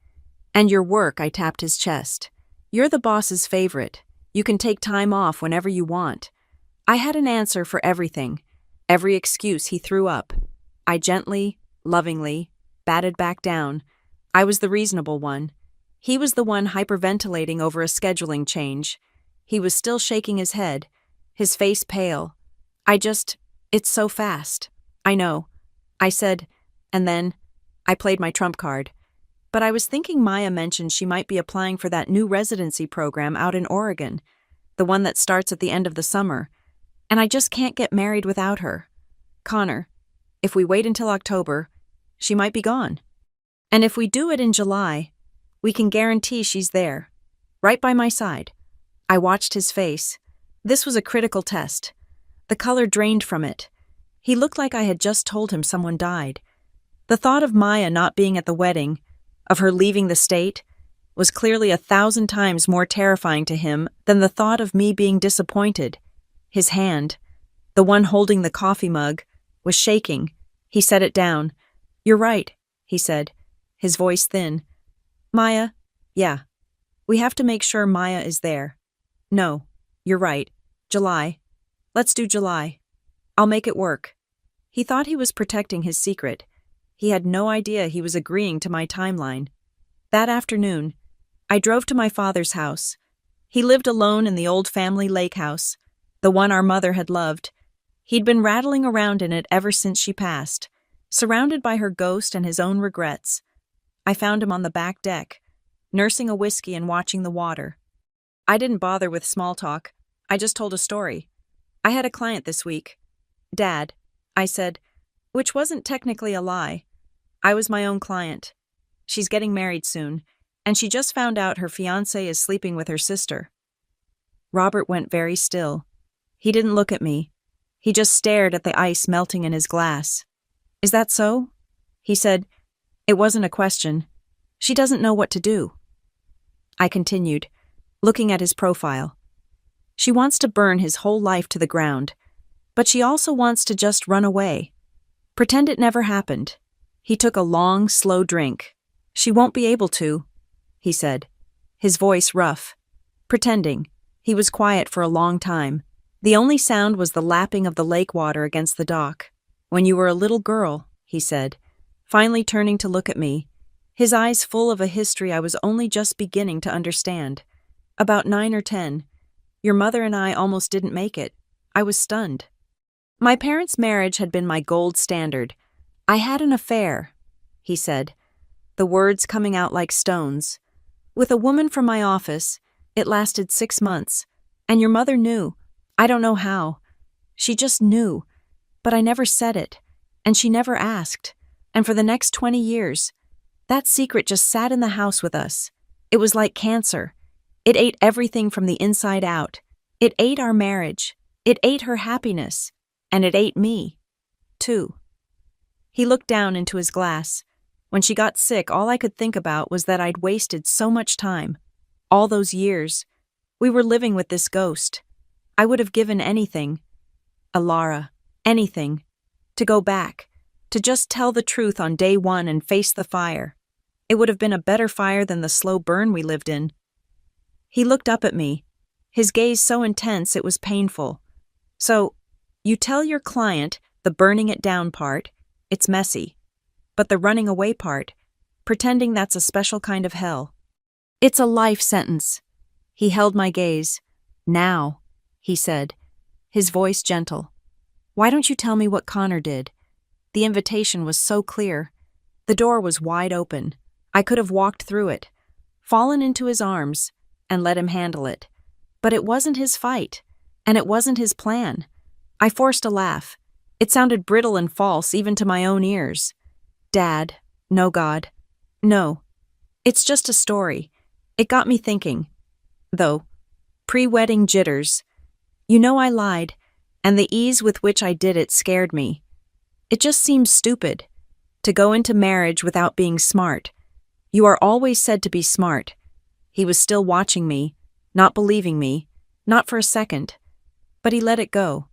A: "And your work," I tapped his chest. "You're the boss's favorite. You can take time off whenever you want." I had an answer for everything, every excuse he threw up. I gently, lovingly, batted back down. I was the reasonable one. He was the one hyperventilating over a scheduling change. He was still shaking his head, his face pale. "It's so fast." "I know," I said, and then I played my trump card. "But I was thinking Maya mentioned she might be applying for that new residency program out in Oregon, the one that starts at the end of the summer, and I just can't get married without her. Connor, if we wait until October, she might be gone. And if we do it in July, we can guarantee she's there, right by my side." I watched his face. This was a critical test. The color drained from it. He looked like I had just told him someone died. The thought of Maya not being at the wedding, of her leaving the state, was clearly 1,000 times more terrifying to him than the thought of me being disappointed. His hand, the one holding the coffee mug, was shaking. He set it down. "You're right," he said, his voice thin. "Maya, yeah. We have to make sure Maya is there. No, you're right. July. Let's do July. I'll make it work." He thought he was protecting his secret. He had no idea he was agreeing to my timeline. That afternoon, I drove to my father's house. He lived alone in the old family lake house, the one our mother had loved. He'd been rattling around in it ever since she passed, surrounded by her ghost and his own regrets. I found him on the back deck, nursing a whiskey and watching the water. I didn't bother with small talk. I just told a story. "I had a client this week. Dad," I said, which wasn't technically a lie. I was my own client. She's getting married soon, and she just found out her fiancé is sleeping with her sister. Robert went very still. He didn't look at me. He just stared at the ice melting in his glass. "Is that so?" He said. It wasn't a question. "She doesn't know what to do." I continued, looking at his profile. "She wants to burn his whole life to the ground, but she also wants to just run away. Pretend it never happened." He took a long, slow drink. "She won't be able to," he said, his voice rough. Pretending. He was quiet for a long time. The only sound was the lapping of the lake water against the dock. "When you were a little girl," he said, finally turning to look at me, his eyes full of a history I was only just beginning to understand. "About 9 or 10. Your mother and I almost didn't make it. I was stunned. My parents' marriage had been my gold standard. I had an affair," he said, the words coming out like stones. "With a woman from my office. It lasted 6 months. And your mother knew. I don't know how. She just knew. But I never said it. And she never asked. And for the next 20 years, that secret just sat in the house with us. It was like cancer. It ate everything from the inside out. It ate our marriage. It ate her happiness. And it ate me, too. He looked down into his glass. When she got sick, all I could think about was that I'd wasted so much time. All those years. We were living with this ghost. I would have given anything, Alara, anything, to go back, to just tell the truth on day one and face the fire. It would have been a better fire than the slow burn we lived in. He looked up at me, his gaze so intense it was painful. So, you tell your client the burning it down part, it's messy. But the running away part, pretending that's a special kind of hell. It's a life sentence. He held my gaze. Now, he said, his voice gentle. Why don't you tell me what Connor did? The invitation was so clear. The door was wide open. I could have walked through it, fallen into his arms, and let him handle it. But it wasn't his fight, and it wasn't his plan. I forced a laugh. It sounded brittle and false even to my own ears. Dad, no God, no. It's just a story. It got me thinking. Though, pre-wedding jitters. You know I lied, and the ease with which I did it scared me. It just seems stupid, to go into marriage without being smart. You are always said to be smart. He was still watching me, not believing me, not for a second. But he let it go.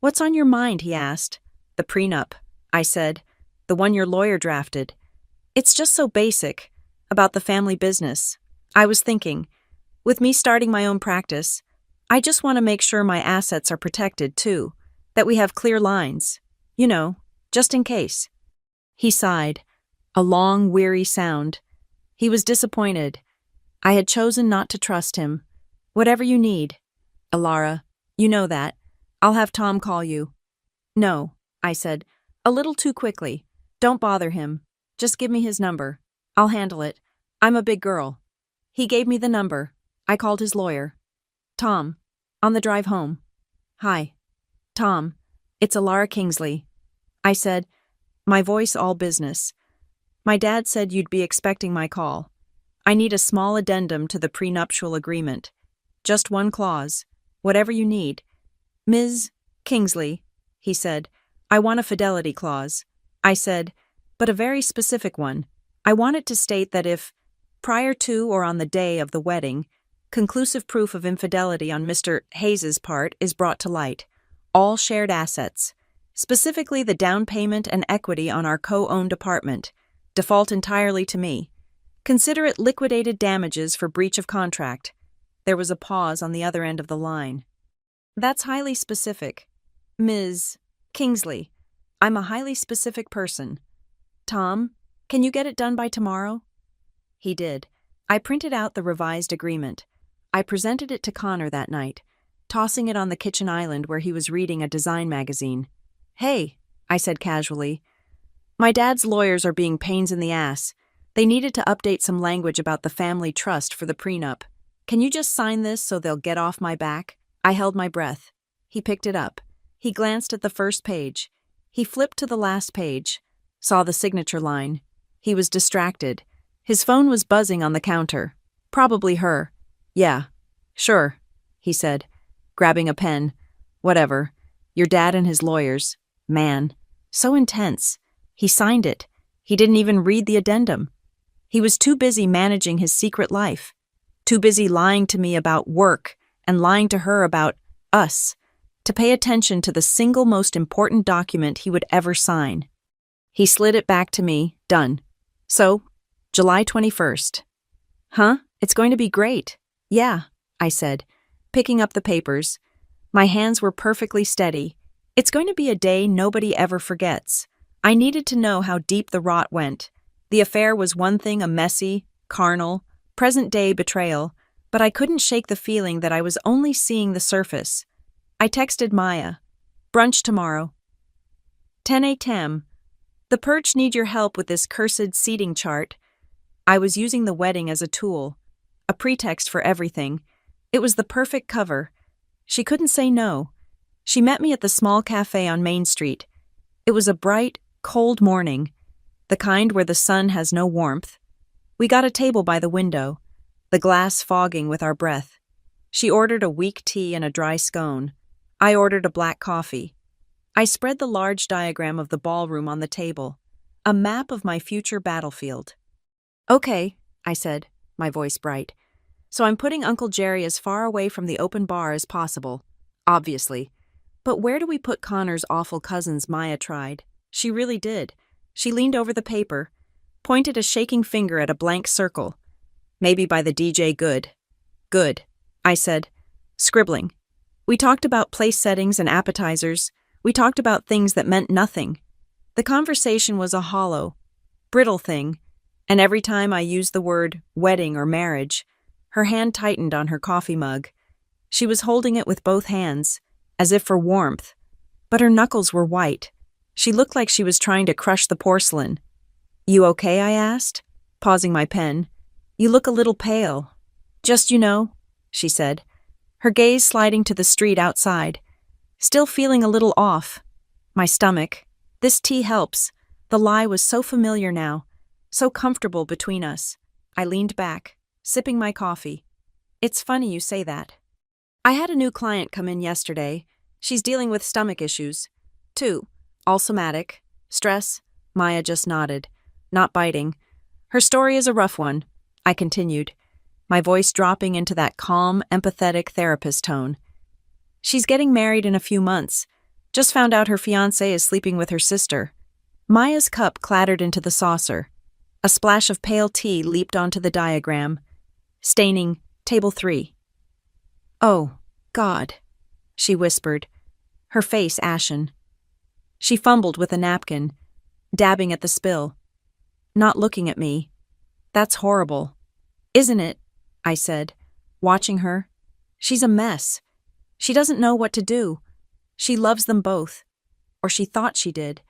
A: What's on your mind, he asked. The prenup, I said. The one your lawyer drafted. It's just so basic, about the family business. I was thinking, with me starting my own practice, I just want to make sure my assets are protected, too, that we have clear lines. You know, just in case. He sighed, a long, weary sound. He was disappointed. I had chosen not to trust him. Whatever you need. Alara, you know that. I'll have Tom call you. No, I said, a little too quickly. Don't bother him. Just give me his number. I'll handle it. I'm a big girl. He gave me the number. I called his lawyer. Tom, on the drive home. Hi. Tom, it's Alara Kingsley. I said, my voice all business. My dad said you'd be expecting my call. I need a small addendum to the prenuptial agreement. Just one clause. Whatever you need. Ms. Kingsley, he said, I want a fidelity clause. I said, but a very specific one. I want it to state that if, prior to or on the day of the wedding, conclusive proof of infidelity on Mr. Hayes's part is brought to light, all shared assets, specifically the down payment and equity on our co-owned apartment, default entirely to me. Consider it liquidated damages for breach of contract. There was a pause on the other end of the line. That's highly specific. Ms. Kingsley, I'm a highly specific person. Tom, can you get it done by tomorrow? He did. I printed out the revised agreement. I presented it to Connor that night, tossing it on the kitchen island where he was reading a design magazine. Hey, I said casually. My dad's lawyers are being pains in the ass. They needed to update some language about the family trust for the prenup. Can you just sign this so they'll get off my back? I held my breath. He picked it up. He glanced at the first page. He flipped to the last page, saw the signature line. He was distracted. His phone was buzzing on the counter. Probably her. Yeah, sure, he said, grabbing a pen. Whatever. Your dad and his lawyers. Man, so intense. He signed it. He didn't even read the addendum. He was too busy managing his secret life. Too busy lying to me about work and lying to her about us, to pay attention to the single most important document he would ever sign. He slid it back to me, done. So, July 21st. Huh? It's going to be great. Yeah, I said, picking up the papers. My hands were perfectly steady. It's going to be a day nobody ever forgets. I needed to know how deep the rot went. The affair was one thing, a messy, carnal, present-day betrayal, but I couldn't shake the feeling that I was only seeing the surface. I texted Maya. Brunch tomorrow. 10 a.m. The Perch need your help with this cursed seating chart. I was using the wedding as a tool, a pretext for everything. It was the perfect cover. She couldn't say no. She met me at the small cafe on Main Street. It was a bright, cold morning, the kind where the sun has no warmth. We got a table by the window, the glass fogging with our breath. She ordered a weak tea and a dry scone. I ordered a black coffee. I spread the large diagram of the ballroom on the table, a map of my future battlefield. "Okay," I said, my voice bright. "So I'm putting Uncle Jerry as far away from the open bar as possible, obviously. But where do we put Connor's awful cousins?" Maya tried. She really did. She leaned over the paper, pointed a shaking finger at a blank circle. "Maybe by the DJ Good." "Good," I said, scribbling. We talked about place settings and appetizers. We talked about things that meant nothing. The conversation was a hollow, brittle thing, and every time I used the word wedding or marriage, her hand tightened on her coffee mug. She was holding it with both hands, as if for warmth, but her knuckles were white. She looked like she was trying to crush the porcelain. "You okay?" I asked, pausing my pen. "You look a little pale." "Just, she said, her gaze sliding to the street outside. Still feeling a little off. My stomach. This tea helps. The lie was so familiar now, so comfortable between us. I leaned back, sipping my coffee. "It's funny you say that. I had a new client come in yesterday. She's dealing with stomach issues. 2, all somatic. Stress." Maya just nodded, not biting. "Her story is a rough one," I continued, my voice dropping into that calm, empathetic therapist tone. "She's getting married in a few months. Just found out her fiancé is sleeping with her sister." Maya's cup clattered into the saucer. A splash of pale tea leaped onto the diagram, staining table 3. "Oh, God," she whispered, her face ashen. She fumbled with a napkin, dabbing at the spill. Not looking at me. "That's horrible." "Isn't it?" I said, watching her. "She's a mess. She doesn't know what to do. She loves them both. Or she thought she did.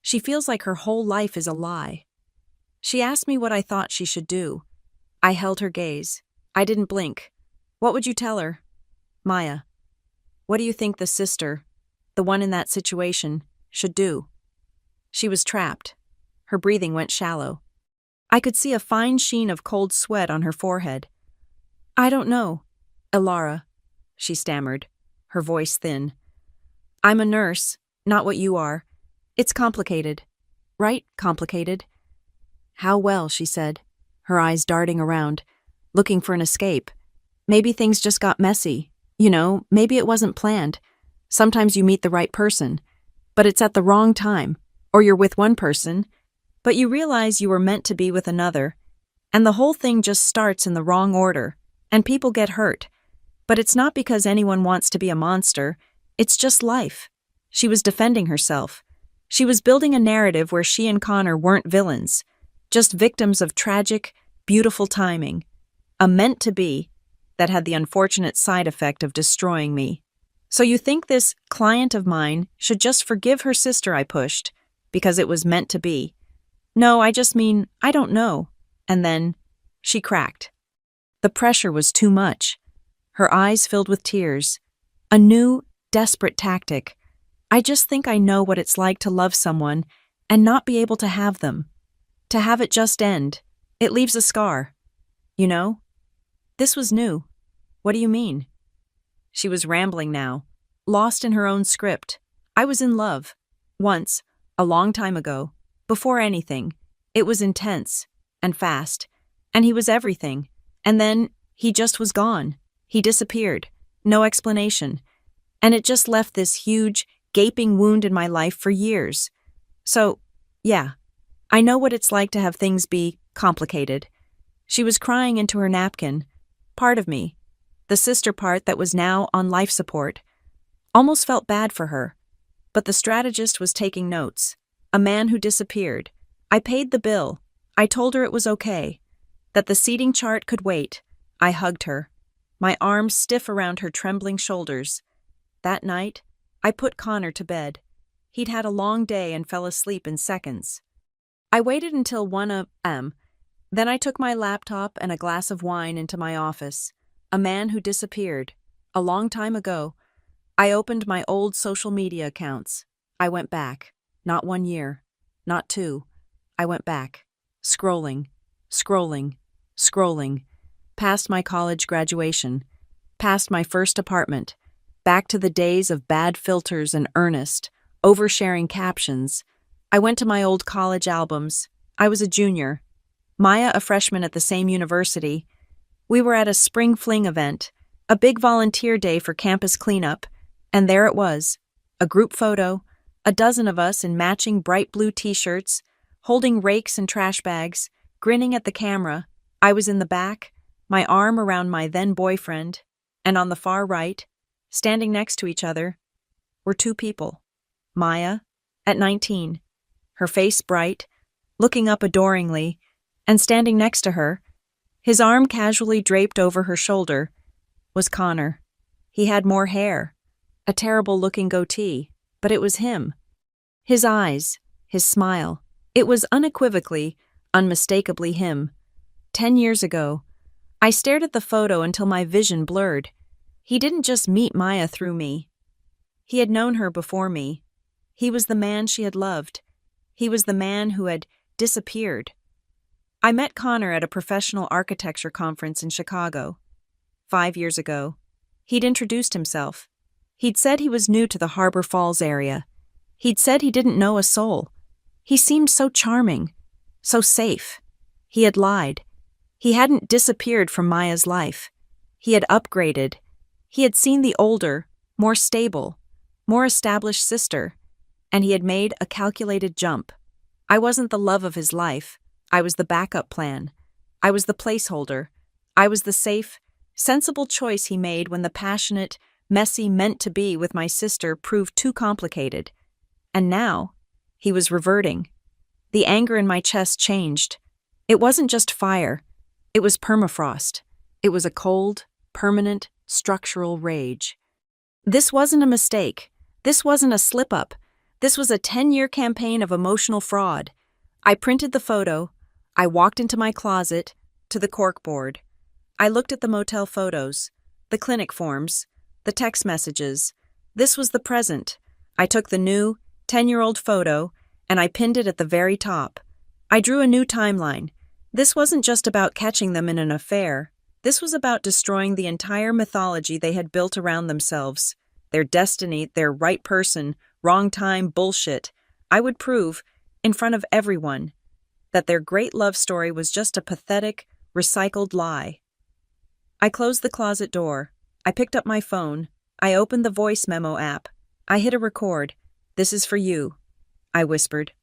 A: She feels like her whole life is a lie." She asked me what I thought she should do. I held her gaze. I didn't blink. "What would you tell her?" "Maya, what do you think the sister, the one in that situation, should do?" She was trapped. Her breathing went shallow. I could see a fine sheen of cold sweat on her forehead. "I don't know, Elara," she stammered, her voice thin. "I'm a nurse, not what you are. It's complicated. Right? Complicated." "How well," she said, her eyes darting around, looking for an escape. "Maybe things just got messy. Maybe it wasn't planned. Sometimes you meet the right person, but it's at the wrong time. Or you're with one person, but you realize you were meant to be with another, and the whole thing just starts in the wrong order, and people get hurt. But it's not because anyone wants to be a monster. It's just life." She was defending herself. She was building a narrative where she and Connor weren't villains, just victims of tragic, beautiful timing. A meant-to-be that had the unfortunate side effect of destroying me. "So you think this client of mine should just forgive her sister?" I pushed, "because it was meant to be." "No, I just mean, I don't know." And then she cracked. The pressure was too much. Her eyes filled with tears. A new, desperate tactic. "I just think I know what it's like to love someone and not be able to have them. To have it just end. It leaves a scar. This was new." "What do you mean?" She was rambling now, lost in her own script. "I was in love. Once, a long time ago, before anything. It was intense and fast, and he was everything. And then he just was gone. He disappeared. No explanation. And it just left this huge, gaping wound in my life for years. So, yeah, I know what it's like to have things be complicated." She was crying into her napkin. Part of me, the sister part that was now on life support, almost felt bad for her. But the strategist was taking notes. A man who disappeared. I paid the bill. I told her it was okay, that the seating chart could wait. I hugged her, my arms stiff around her trembling shoulders. That night, I put Connor to bed. He'd had a long day and fell asleep in seconds. I waited until 1 a.m. Then I took my laptop and a glass of wine into my office. A man who disappeared. A long time ago. I opened my old social media accounts. I went back. Not 1 year. Not 2. I went back. Scrolling. Scrolling. Scrolling. Past my college graduation. Past my first apartment. Back to the days of bad filters and earnest, oversharing captions. I went to my old college albums. I was a junior. Maya a freshman at the same university. We were at a spring fling event, a big volunteer day for campus cleanup, and there it was, a group photo, a dozen of us in matching bright blue t-shirts, holding rakes and trash bags, grinning at the camera. I was in the back, my arm around my then-boyfriend, and on the far right, standing next to each other, were 2 people. Maya, at 19, her face bright, looking up adoringly, and standing next to her, his arm casually draped over her shoulder, was Connor. He had more hair, a terrible-looking goatee, but it was him. His eyes, his smile, it was unequivocally, unmistakably him. 10 years ago, I stared at the photo until my vision blurred. He didn't just meet Maya through me. He had known her before me. He was the man she had loved. He was the man who had disappeared. I met Connor at a professional architecture conference in Chicago. 5 years ago. He'd introduced himself. He'd said he was new to the Harbor Falls area. He'd said he didn't know a soul. He seemed so charming, so safe. He had lied. He hadn't disappeared from Maya's life. He had upgraded. He had seen the older, more stable, more established sister, and he had made a calculated jump. I wasn't the love of his life. I was the backup plan. I was the placeholder. I was the safe, sensible choice he made when the passionate, messy meant-to-be with my sister proved too complicated. And now, he was reverting. The anger in my chest changed. It wasn't just fire. It was permafrost. It was a cold, permanent, structural rage. This wasn't a mistake. This wasn't a slip-up. This was a 10-year campaign of emotional fraud. I printed the photo. I walked into my closet, to the corkboard. I looked at the motel photos, the clinic forms, the text messages. This was the present. I took the new, 10-year-old photo, and I pinned it at the very top. I drew a new timeline. This wasn't just about catching them in an affair. This was about destroying the entire mythology they had built around themselves. Their destiny, their right person, wrong time bullshit. I would prove, in front of everyone, that their great love story was just a pathetic, recycled lie. I closed the closet door. I picked up my phone. I opened the voice memo app. I hit a record. "This is for you," I whispered,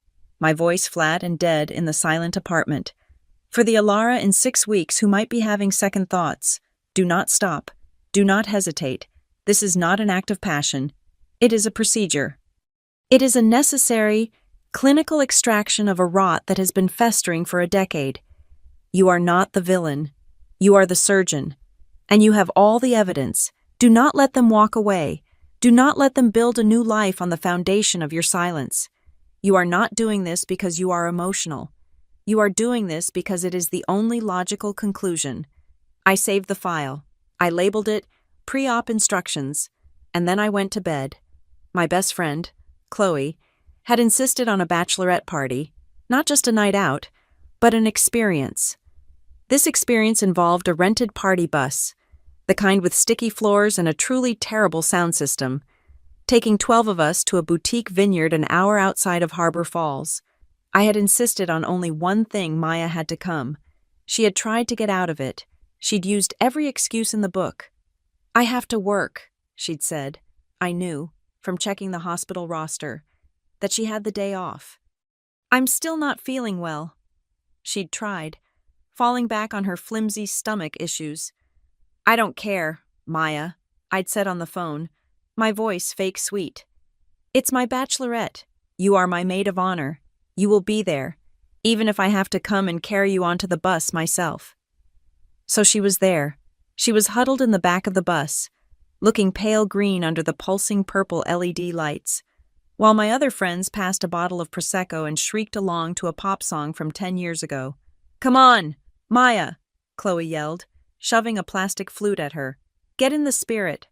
A: my voice flat and dead in the silent apartment. For the Alara in 6 weeks who might be having second thoughts, do not stop. Do not hesitate. This is not an act of passion. It is a procedure. It is a necessary, clinical extraction of a rot that has been festering for a decade. You are not the villain. You are the surgeon. And you have all the evidence. Do not let them walk away. Do not let them build a new life on the foundation of your silence. You are not doing this because you are emotional. You are doing this because it is the only logical conclusion. I saved the file. I labeled it pre-op instructions, and then I went to bed. My best friend, Chloe, had insisted on a bachelorette party, not just a night out, but an experience. This experience involved a rented party bus, the kind with sticky floors and a truly terrible sound system, taking 12 of us to a boutique vineyard an hour outside of Harbor Falls. I had insisted on only one thing: Maya had to come. She had tried to get out of it. She'd used every excuse in the book. "I have to work," she'd said. I knew, from checking the hospital roster, that she had the day off. "I'm still not feeling well," she'd tried, falling back on her flimsy stomach issues. "I don't care, Maya," I'd said on the phone, my voice fake sweet. "It's my bachelorette. You are my maid of honor. You will be there, even if I have to come and carry you onto the bus myself." So she was there. She was huddled in the back of the bus, looking pale green under the pulsing purple LED lights, while my other friends passed a bottle of Prosecco and shrieked along to a pop song from 10 years ago. "Come on, Maya," Chloe yelled, shoving a plastic flute at her. "Get in the spirit."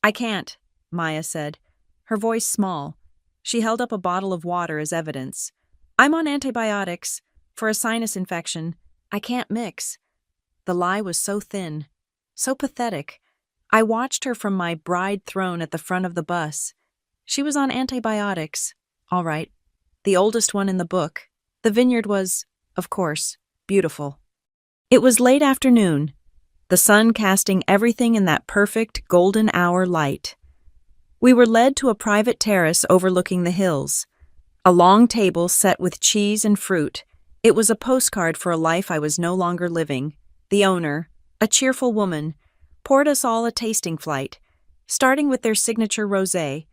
A: "I can't," Maya said, her voice small. She held up a bottle of water as evidence. I'm on antibiotics. For a sinus infection. I can't mix. The lie was so thin, so pathetic. I watched her from my bride throne at the front of the bus. She was on antibiotics. All right. The oldest one in the book. The vineyard was, of course, beautiful. It was late afternoon, the sun casting everything in that perfect golden hour light. We were led to a private terrace overlooking the hills. A long table set with cheese and fruit. It was a postcard for a life I was no longer living. The owner, a cheerful woman, poured us all a tasting flight. Starting with their signature rosé,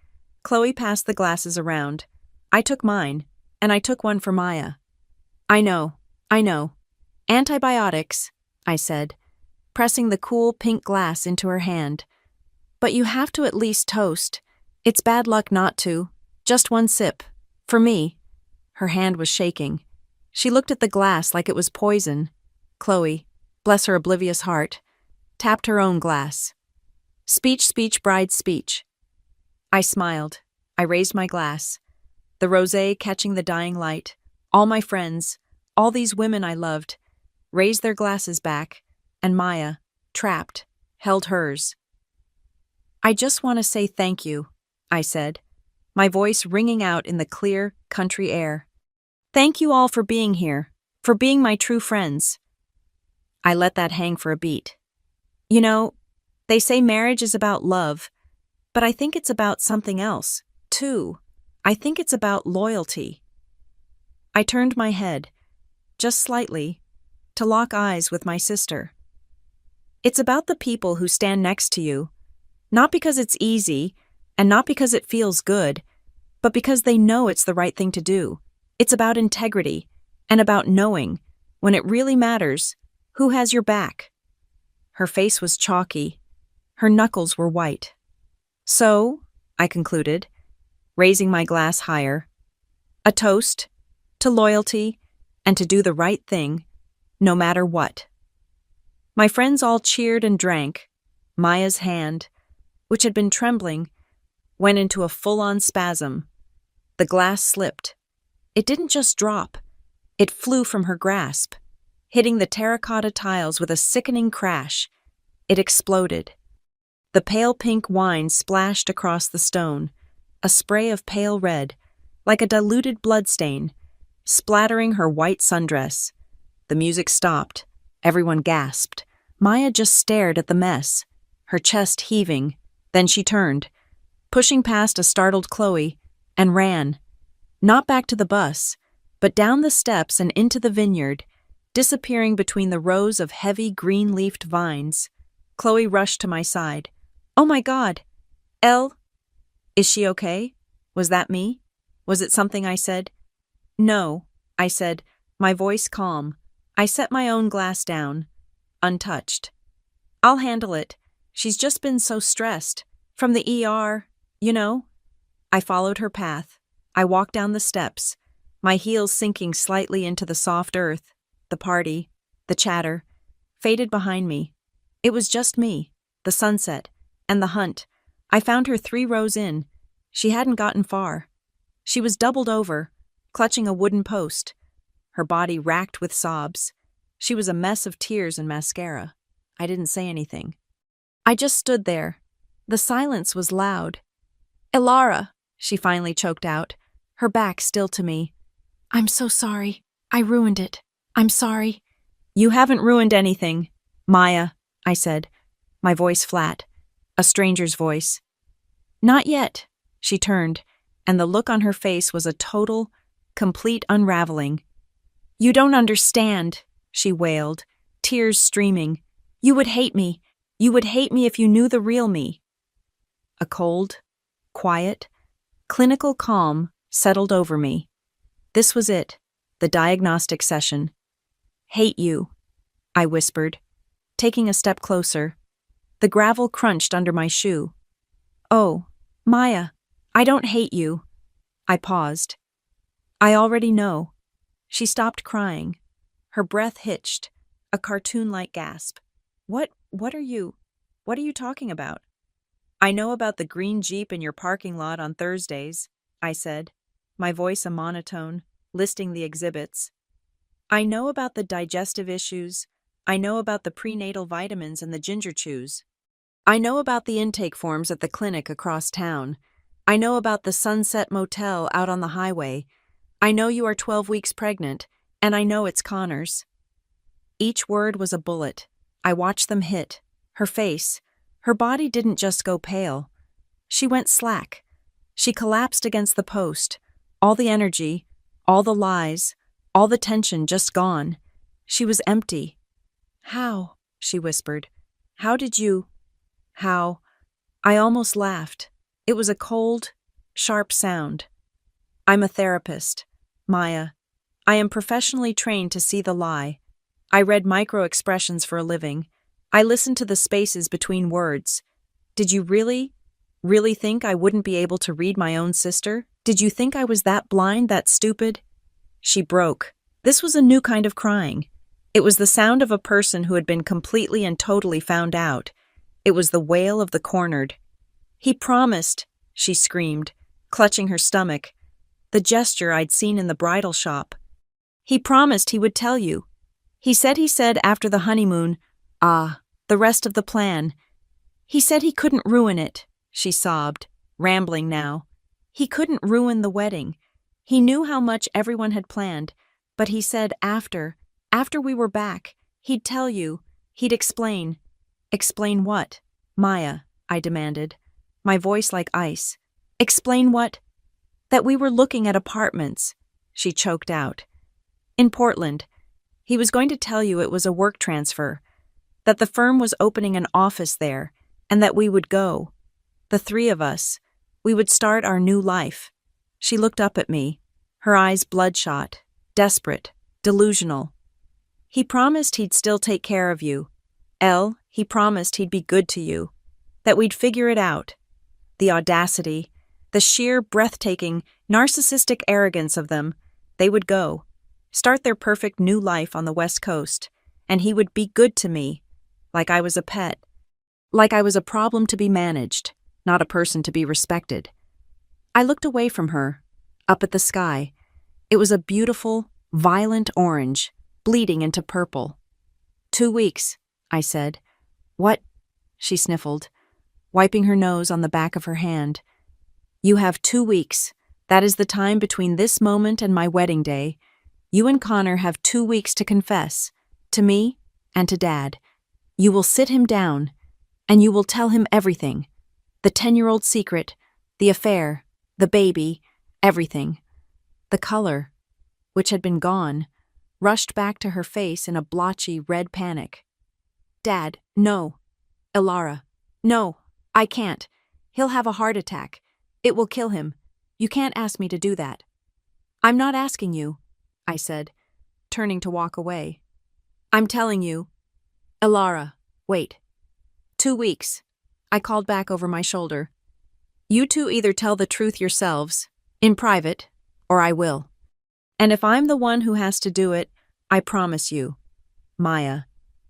A: Chloe passed the glasses around. I took mine, and I took one for Maya. I know. Antibiotics, I said, pressing the cool pink glass into her hand. But you have to at least toast. It's bad luck not to. Just one sip. For me. Her hand was shaking. She looked at the glass like it was poison. Chloe, bless her oblivious heart, tapped her own glass. Speech, bride, speech. I smiled. I raised my glass. The rosé catching the dying light. All my friends, all these women I loved, raised their glasses back, and Maya, trapped, held hers. I just want to say thank you, I said, my voice ringing out in the clear, country air. Thank you all for being here, for being my true friends. I let that hang for a beat. You know, they say marriage is about love, but I think it's about something else, too. I think it's about loyalty. I turned my head, just slightly, to lock eyes with my sister. It's about the people who stand next to you, not because it's easy, and not because it feels good, but because they know it's the right thing to do. It's about integrity, and about knowing, when it really matters, who has your back. Her face was chalky. Her knuckles were white. So, I concluded, raising my glass higher, a toast to loyalty and to do the right thing, no matter what. My friends all cheered and drank. Maya's hand, which had been trembling, went into a full-on spasm. The glass slipped. It didn't just drop. It flew from her grasp, hitting the terracotta tiles with a sickening crash. It exploded. The pale pink wine splashed across the stone, a spray of pale red, like a diluted bloodstain, splattering her white sundress. The music stopped. Everyone gasped. Maya just stared at the mess, her chest heaving. Then she turned, pushing past a startled Chloe, and ran. Not back to the bus, but down the steps and into the vineyard, disappearing between the rows of heavy green-leafed vines. Chloe rushed to my side. Oh my God! Elle? Is she okay? Was that me? Was it something I said? No, I said, my voice calm. I set my own glass down, untouched. I'll handle it. She's just been so stressed. From the ER, you know? I followed her path. I walked down the steps, my heels sinking slightly into the soft earth. The party, the chatter, faded behind me. It was just me, the sunset, and the hunt. I found her 3 rows in. She hadn't gotten far. She was doubled over, clutching a wooden post, her body racked with sobs. She was a mess of tears and mascara. I didn't say anything. I just stood there. The silence was loud. Elara, she finally choked out, her back still to me. I'm so sorry. I ruined it. I'm sorry. You haven't ruined anything, Maya, I said, my voice flat, a stranger's voice. Not yet, she turned, and the look on her face was a total, complete unraveling. You don't understand, she wailed, tears streaming. You would hate me. You would hate me if you knew the real me. A cold, quiet, clinical calm settled over me. This was it, the diagnostic session. Hate you, I whispered, taking a step closer. The gravel crunched under my shoe. Oh, Maya, I don't hate you. I paused. I already know. She stopped crying. Her breath hitched, a cartoon-like gasp. What are you talking about? I know about the green Jeep in your parking lot on Thursdays. I said, my voice a monotone, listing the exhibits. I know about the digestive issues. I know about the prenatal vitamins and the ginger chews. I know about the intake forms at the clinic across town. I know about the Sunset Motel out on the highway. I know you are 12 weeks pregnant, and I know it's Connor's. Each word was a bullet. I watched them hit. Her face, her body didn't just go pale. She went slack. She collapsed against the post. All the energy, all the lies, all the tension just gone. She was empty. How? She whispered. How did you? How? I almost laughed. It was a cold, sharp sound. I'm a therapist, Maya. I am professionally trained to see the lie. I read micro-expressions for a living. I listened to the spaces between words. Did you really think I wouldn't be able to read my own sister? Did you think I was that blind, that stupid? She broke. This was a new kind of crying. It was the sound of a person who had been completely and totally found out. It was the wail of the cornered. He promised, she screamed, clutching her stomach. The gesture I'd seen in the bridal shop. He promised he would tell you. He said after the honeymoon, the rest of the plan. He said he couldn't ruin it, she sobbed, rambling now. He couldn't ruin the wedding. He knew how much everyone had planned, but he said after we were back, he'd tell you, he'd explain. Explain what? Maya, I demanded, my voice like ice. Explain what? That we were looking at apartments, she choked out. In Portland. He was going to tell you it was a work transfer, that the firm was opening an office there, and that we would go. The three of us. We would start our new life. She looked up at me, her eyes bloodshot, desperate, delusional. He promised he'd still take care of you. He promised he'd be good to you, that we'd figure it out. The audacity, the sheer, breathtaking, narcissistic arrogance of them. They would go, start their perfect new life on the West Coast, and he would be good to me, like I was a pet, like I was a problem to be managed, not a person to be respected. I looked away from her, up at the sky. It was a beautiful, violent orange, bleeding into purple. 2 weeks, I said. What? She sniffled, wiping her nose on the back of her hand. You have 2 weeks. That is the time between this moment and my wedding day. You and Connor have 2 weeks to confess, to me and to Dad. You will sit him down, and you will tell him everything. The 10-year-old secret, the affair, the baby, everything. The color, which had been gone, rushed back to her face in a blotchy red panic. Dad, no. Elara, no, I can't. He'll have a heart attack. It will kill him. You can't ask me to do that. I'm not asking you, I said, turning to walk away. I'm telling you. Elara, wait. 2 weeks. I called back over my shoulder. You two either tell the truth yourselves, in private, or I will. And if I'm the one who has to do it, I promise you, Maya,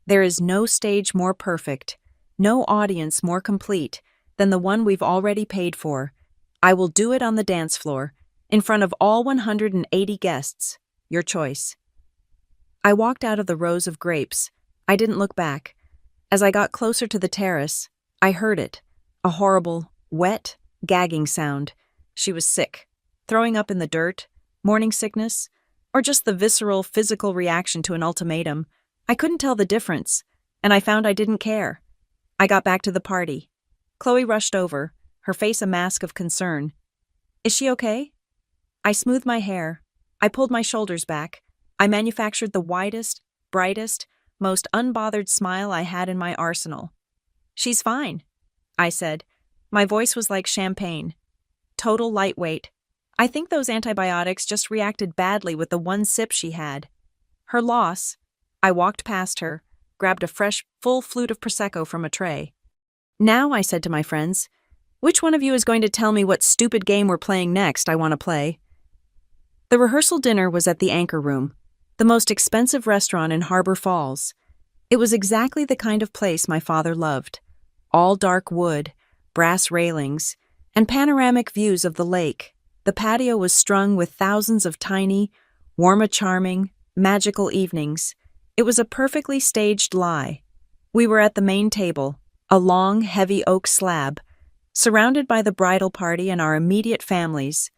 A: there is no stage more perfect, no audience more complete than the one we've already paid for. I will do it on the dance floor, in front of all 180 guests. Your choice. I walked out of the rows of grapes. I didn't look back. As I got closer to the terrace, I heard it, a horrible, wet, gagging sound. She was sick, throwing up in the dirt, morning sickness, or just the visceral, physical reaction to an ultimatum. I couldn't tell the difference, and I found I didn't care. I got back to the party. Chloe rushed over, her face a mask of concern. Is she okay? I smoothed my hair. I pulled my shoulders back. I manufactured the widest, brightest, most unbothered smile I had in my arsenal. She's fine, I said. My voice was like champagne. Total lightweight. I think those antibiotics just reacted badly with the one sip she had. Her loss. I walked past her, grabbed a fresh, full flute of Prosecco from a tray. Now, I said to my friends, which one of you is going to tell me what stupid game we're playing next I want to play? The rehearsal dinner was at the Anchor Room, the most expensive restaurant in Harbor Falls. It was exactly the kind of place my father loved. All dark wood, brass railings, and panoramic views of the lake. The patio was strung with thousands of tiny, warm-a-charming, magical evenings. It was a perfectly staged lie. We were at the main table, a long, heavy oak slab, surrounded by the bridal party and our immediate families.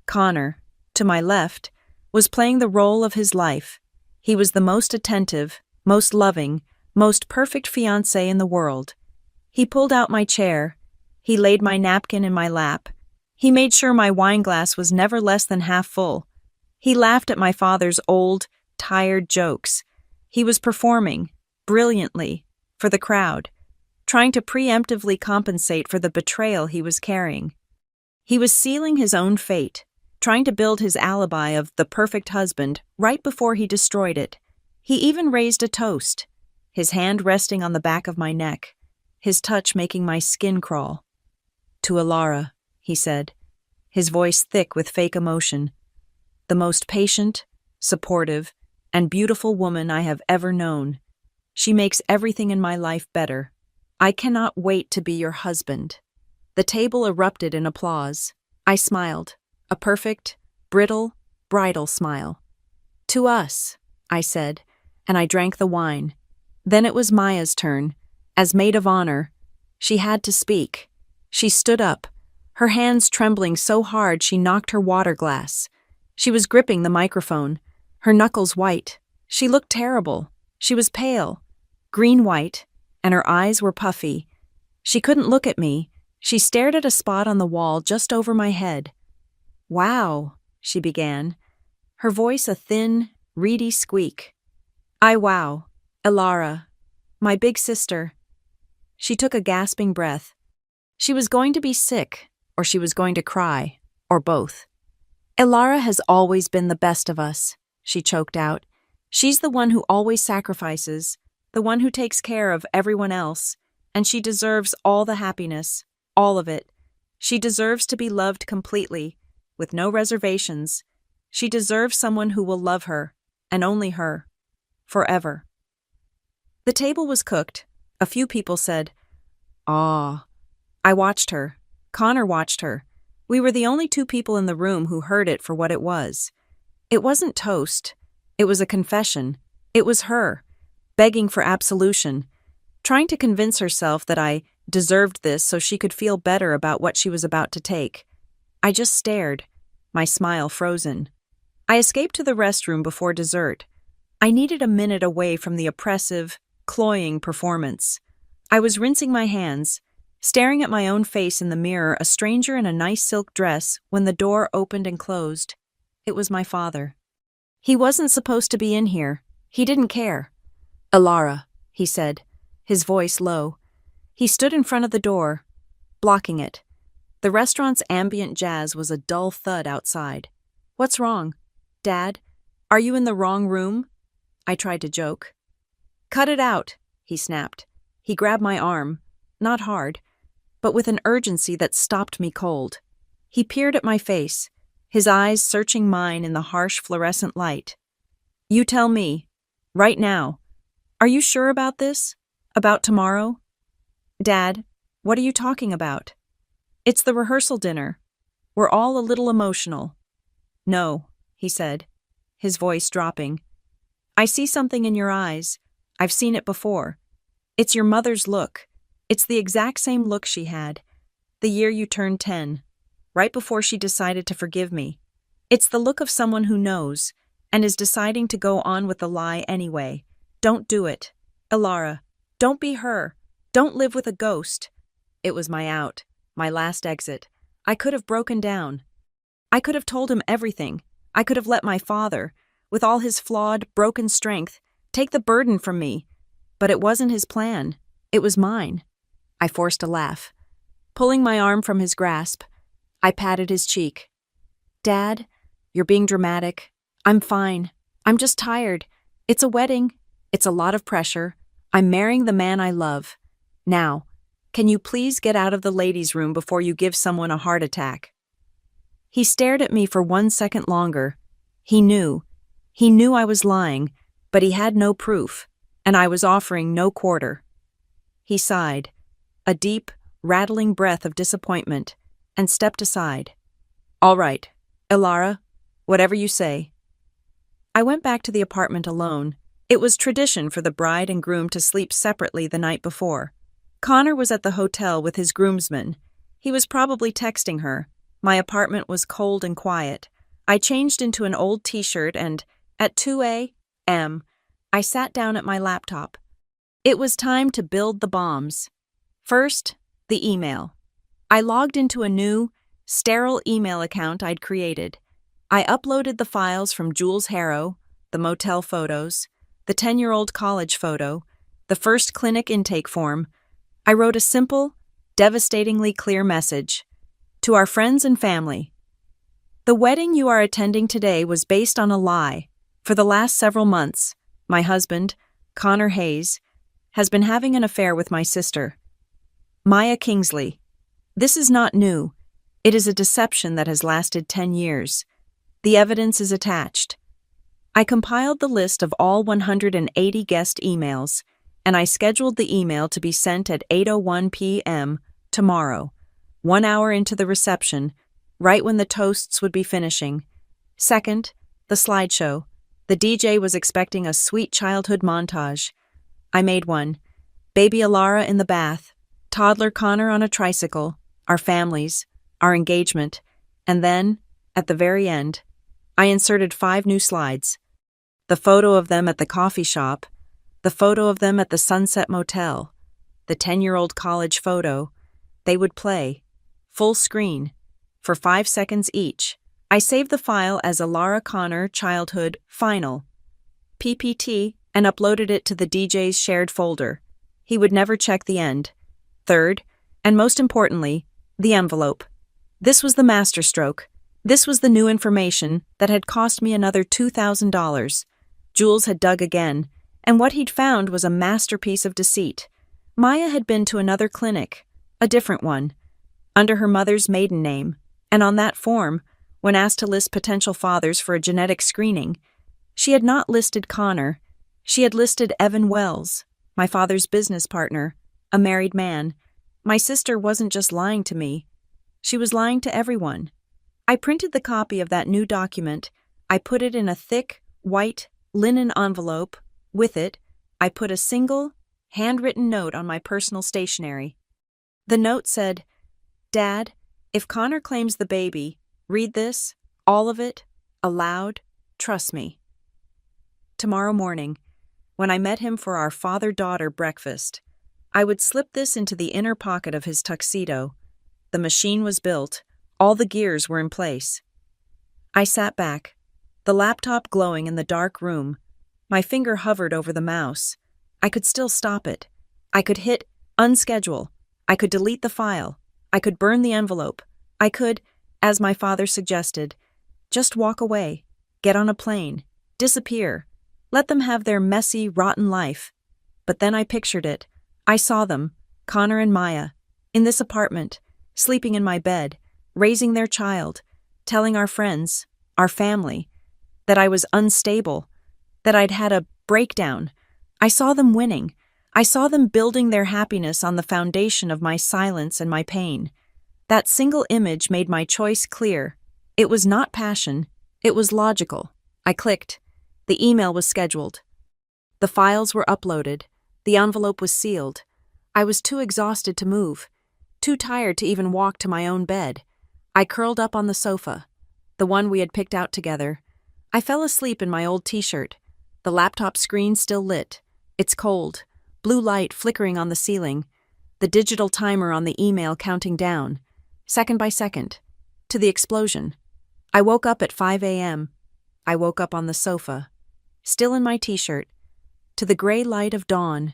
A: Connor, to my left, was playing the role of his life. He was the most attentive, most loving, most perfect fiancé in the world. He pulled out my chair. He laid my napkin in my lap. He made sure my wine glass was never less than half full. He laughed at my father's old, tired jokes. He was performing, brilliantly, for the crowd, trying to preemptively compensate for the betrayal he was carrying. He was sealing his own fate, trying to build his alibi of the perfect husband right before he destroyed it. He even raised a toast, his hand resting on the back of my neck, his touch making my skin crawl. "To Alara," he said, his voice thick with fake emotion. "The most patient, supportive, and beautiful woman I have ever known. She makes everything in my life better. I cannot wait to be your husband." The table erupted in applause. I smiled, a perfect, brittle, bridal smile. "To us," I said, and I drank the wine. Then it was Maya's turn. As maid of honor, she had to speak. She stood up, her hands trembling so hard she knocked her water glass. She was gripping the microphone, her knuckles white. She looked terrible. She was pale, green-white, and her eyes were puffy. She couldn't look at me. She stared at a spot on the wall just over my head. "Wow," she began, her voice a thin, reedy squeak. Wow, Alara, my big sister." She took a gasping breath. She was going to be sick, or she was going to cry, or both. "Alara has always been the best of us," she choked out. "She's the one who always sacrifices, the one who takes care of everyone else, and she deserves all the happiness, all of it. She deserves to be loved completely, with no reservations. She deserves someone who will love her, and only her, forever." The table was cooked. A few people said, "Aw." I watched her. Connor watched her. We were the only two people in the room who heard it for what it was. It wasn't toast. It was a confession. It was her, begging for absolution, trying to convince herself that I deserved this so she could feel better about what she was about to take. I just stared, my smile frozen. I escaped to the restroom before dessert. I needed a minute away from the oppressive, cloying performance. I was rinsing my hands, staring at my own face in the mirror, a stranger in a nice silk dress, when the door opened and closed. It was my father. He wasn't supposed to be in here. He didn't care. "Alara," he said, his voice low. He stood in front of the door, blocking it. The restaurant's ambient jazz was a dull thud outside. "What's wrong? Dad? Are you in the wrong room?" I tried to joke. "Cut it out," he snapped. He grabbed my arm, not hard, but with an urgency that stopped me cold. He peered at my face, his eyes searching mine in the harsh fluorescent light. "You tell me, right now, are you sure about this? About tomorrow?" "Dad, what are you talking about?" "It's the rehearsal dinner. We're all a little emotional." "No," he said, his voice dropping. "I see something in your eyes. I've seen it before. It's your mother's look. It's the exact same look she had, the year you turned 10, right before she decided to forgive me. It's the look of someone who knows, and is deciding to go on with the lie anyway. Don't do it. Alara, don't be her. Don't live with a ghost." It was my out, my last exit. I could have broken down. I could have told him everything. I could have let my father, with all his flawed, broken strength, take the burden from me. But it wasn't his plan. It was mine. I forced a laugh. Pulling my arm from his grasp, I patted his cheek. "Dad, you're being dramatic. I'm fine. I'm just tired. It's a wedding. It's a lot of pressure. I'm marrying the man I love. Now, can you please get out of the ladies' room before you give someone a heart attack?" He stared at me for 1 second longer. He knew I was lying, but he had no proof, and I was offering no quarter. He sighed, a deep, rattling breath of disappointment, and stepped aside. "All right," Ilara, whatever you say. I went back to the apartment alone. It was tradition for the bride and groom to sleep separately the night before. Connor was at the hotel with his groomsmen. He was probably texting her. My apartment was cold and quiet. I changed into an old t-shirt and, at 2 a.m., I sat down at my laptop. It was time to build the bombs. First, the email. I logged into a new, sterile email account I'd created. I uploaded the files from Jules Harrow, the motel photos, the 10-year-old college photo, the first clinic intake form. I wrote a simple, devastatingly clear message. To our friends and family. The wedding you are attending today was based on a lie. For the last several months, my husband, Connor Hayes, has been having an affair with my sister, Maya Kingsley. This is not new. It is a deception that has lasted 10 years. The evidence is attached. I compiled the list of all 180 guest emails, and I scheduled the email to be sent at 8:01 p.m. tomorrow, 1 hour into the reception, right when the toasts would be finishing. Second, the slideshow. The DJ was expecting a sweet childhood montage. I made one. Baby Ilara in the bath, toddler Connor on a tricycle, our families, our engagement, and then, at the very end, I inserted 5 new slides. The photo of them at the coffee shop, the photo of them at the Sunset Motel, the 10-year-old college photo. They would play, full screen, for 5 seconds each. I saved the file as Ilara Connor Childhood Final, PPT, and uploaded it to the DJ's shared folder. He would never check the end. Third, and most importantly, the envelope. This was the masterstroke. This was the new information that had cost me another $2,000. Jules had dug again, and what he'd found was a masterpiece of deceit. Maya had been to another clinic, a different one, under her mother's maiden name, and on that form, when asked to list potential fathers for a genetic screening, she had not listed Connor. She had listed Evan Wells, my father's business partner, a married man. My sister wasn't just lying to me. She was lying to everyone. I printed the copy of that new document. I put it in a thick, white, linen envelope. With it, I put a single, handwritten note on my personal stationery. The note said, "Dad, if Connor claims the baby, read this, all of it, aloud, trust me." Tomorrow morning, when I met him for our father-daughter breakfast, I would slip this into the inner pocket of his tuxedo. The machine was built. All the gears were in place. I sat back, the laptop glowing in the dark room. My finger hovered over the mouse. I could still stop it. I could hit unschedule. I could delete the file. I could burn the envelope. I could, as my father suggested, just walk away, get on a plane, disappear, let them have their messy, rotten life. But then I pictured it. I saw them, Connor and Maya, in this apartment, sleeping in my bed, raising their child, telling our friends, our family, that I was unstable, that I'd had a breakdown. I saw them winning. I saw them building their happiness on the foundation of my silence and my pain. That single image made my choice clear. It was not passion. It was logical. I clicked. The email was scheduled. The files were uploaded. The envelope was sealed. I was too exhausted to move, too tired to even walk to my own bed. I curled up on the sofa, the one we had picked out together. I fell asleep in my old t-shirt, the laptop screen still lit. It's cold, blue light flickering on the ceiling, the digital timer on the email counting down, second by second, to the explosion. I woke up at 5 a.m. I woke up on the sofa, still in my t-shirt, to the gray light of dawn.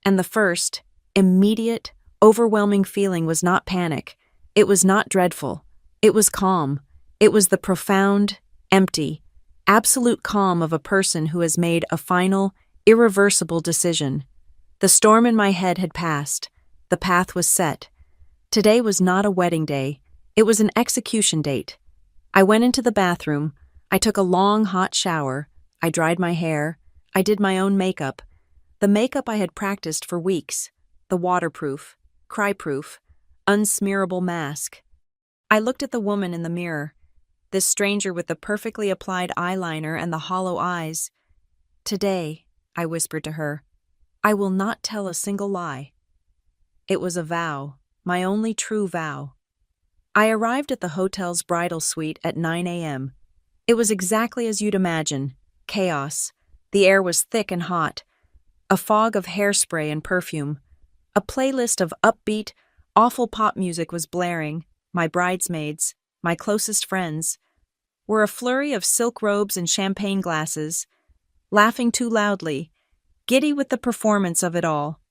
A: And the first, immediate, overwhelming feeling was not panic. It was not dreadful. It was calm. It was the profound, empty, absolute calm of a person who has made a final, irreversible decision. The storm in my head had passed. The path was set. Today was not a wedding day. It was an execution date. I went into the bathroom. I took a long, hot shower. I dried my hair. I did my own makeup. The makeup I had practiced for weeks. The waterproof, cry-proof, unsmearable mask. I looked at the woman in the mirror. this stranger with the perfectly applied eyeliner and the hollow eyes. "Today," I whispered to her, "I will not tell a single lie." It was a vow, my only true vow. I arrived at the hotel's bridal suite at 9 a.m. It was exactly as you'd imagine: chaos. The air was thick and hot, a fog of hairspray and perfume. A playlist of upbeat, awful pop music was blaring. My bridesmaids, my closest friends, were a flurry of silk robes and champagne glasses, laughing too loudly, giddy with the performance of it all.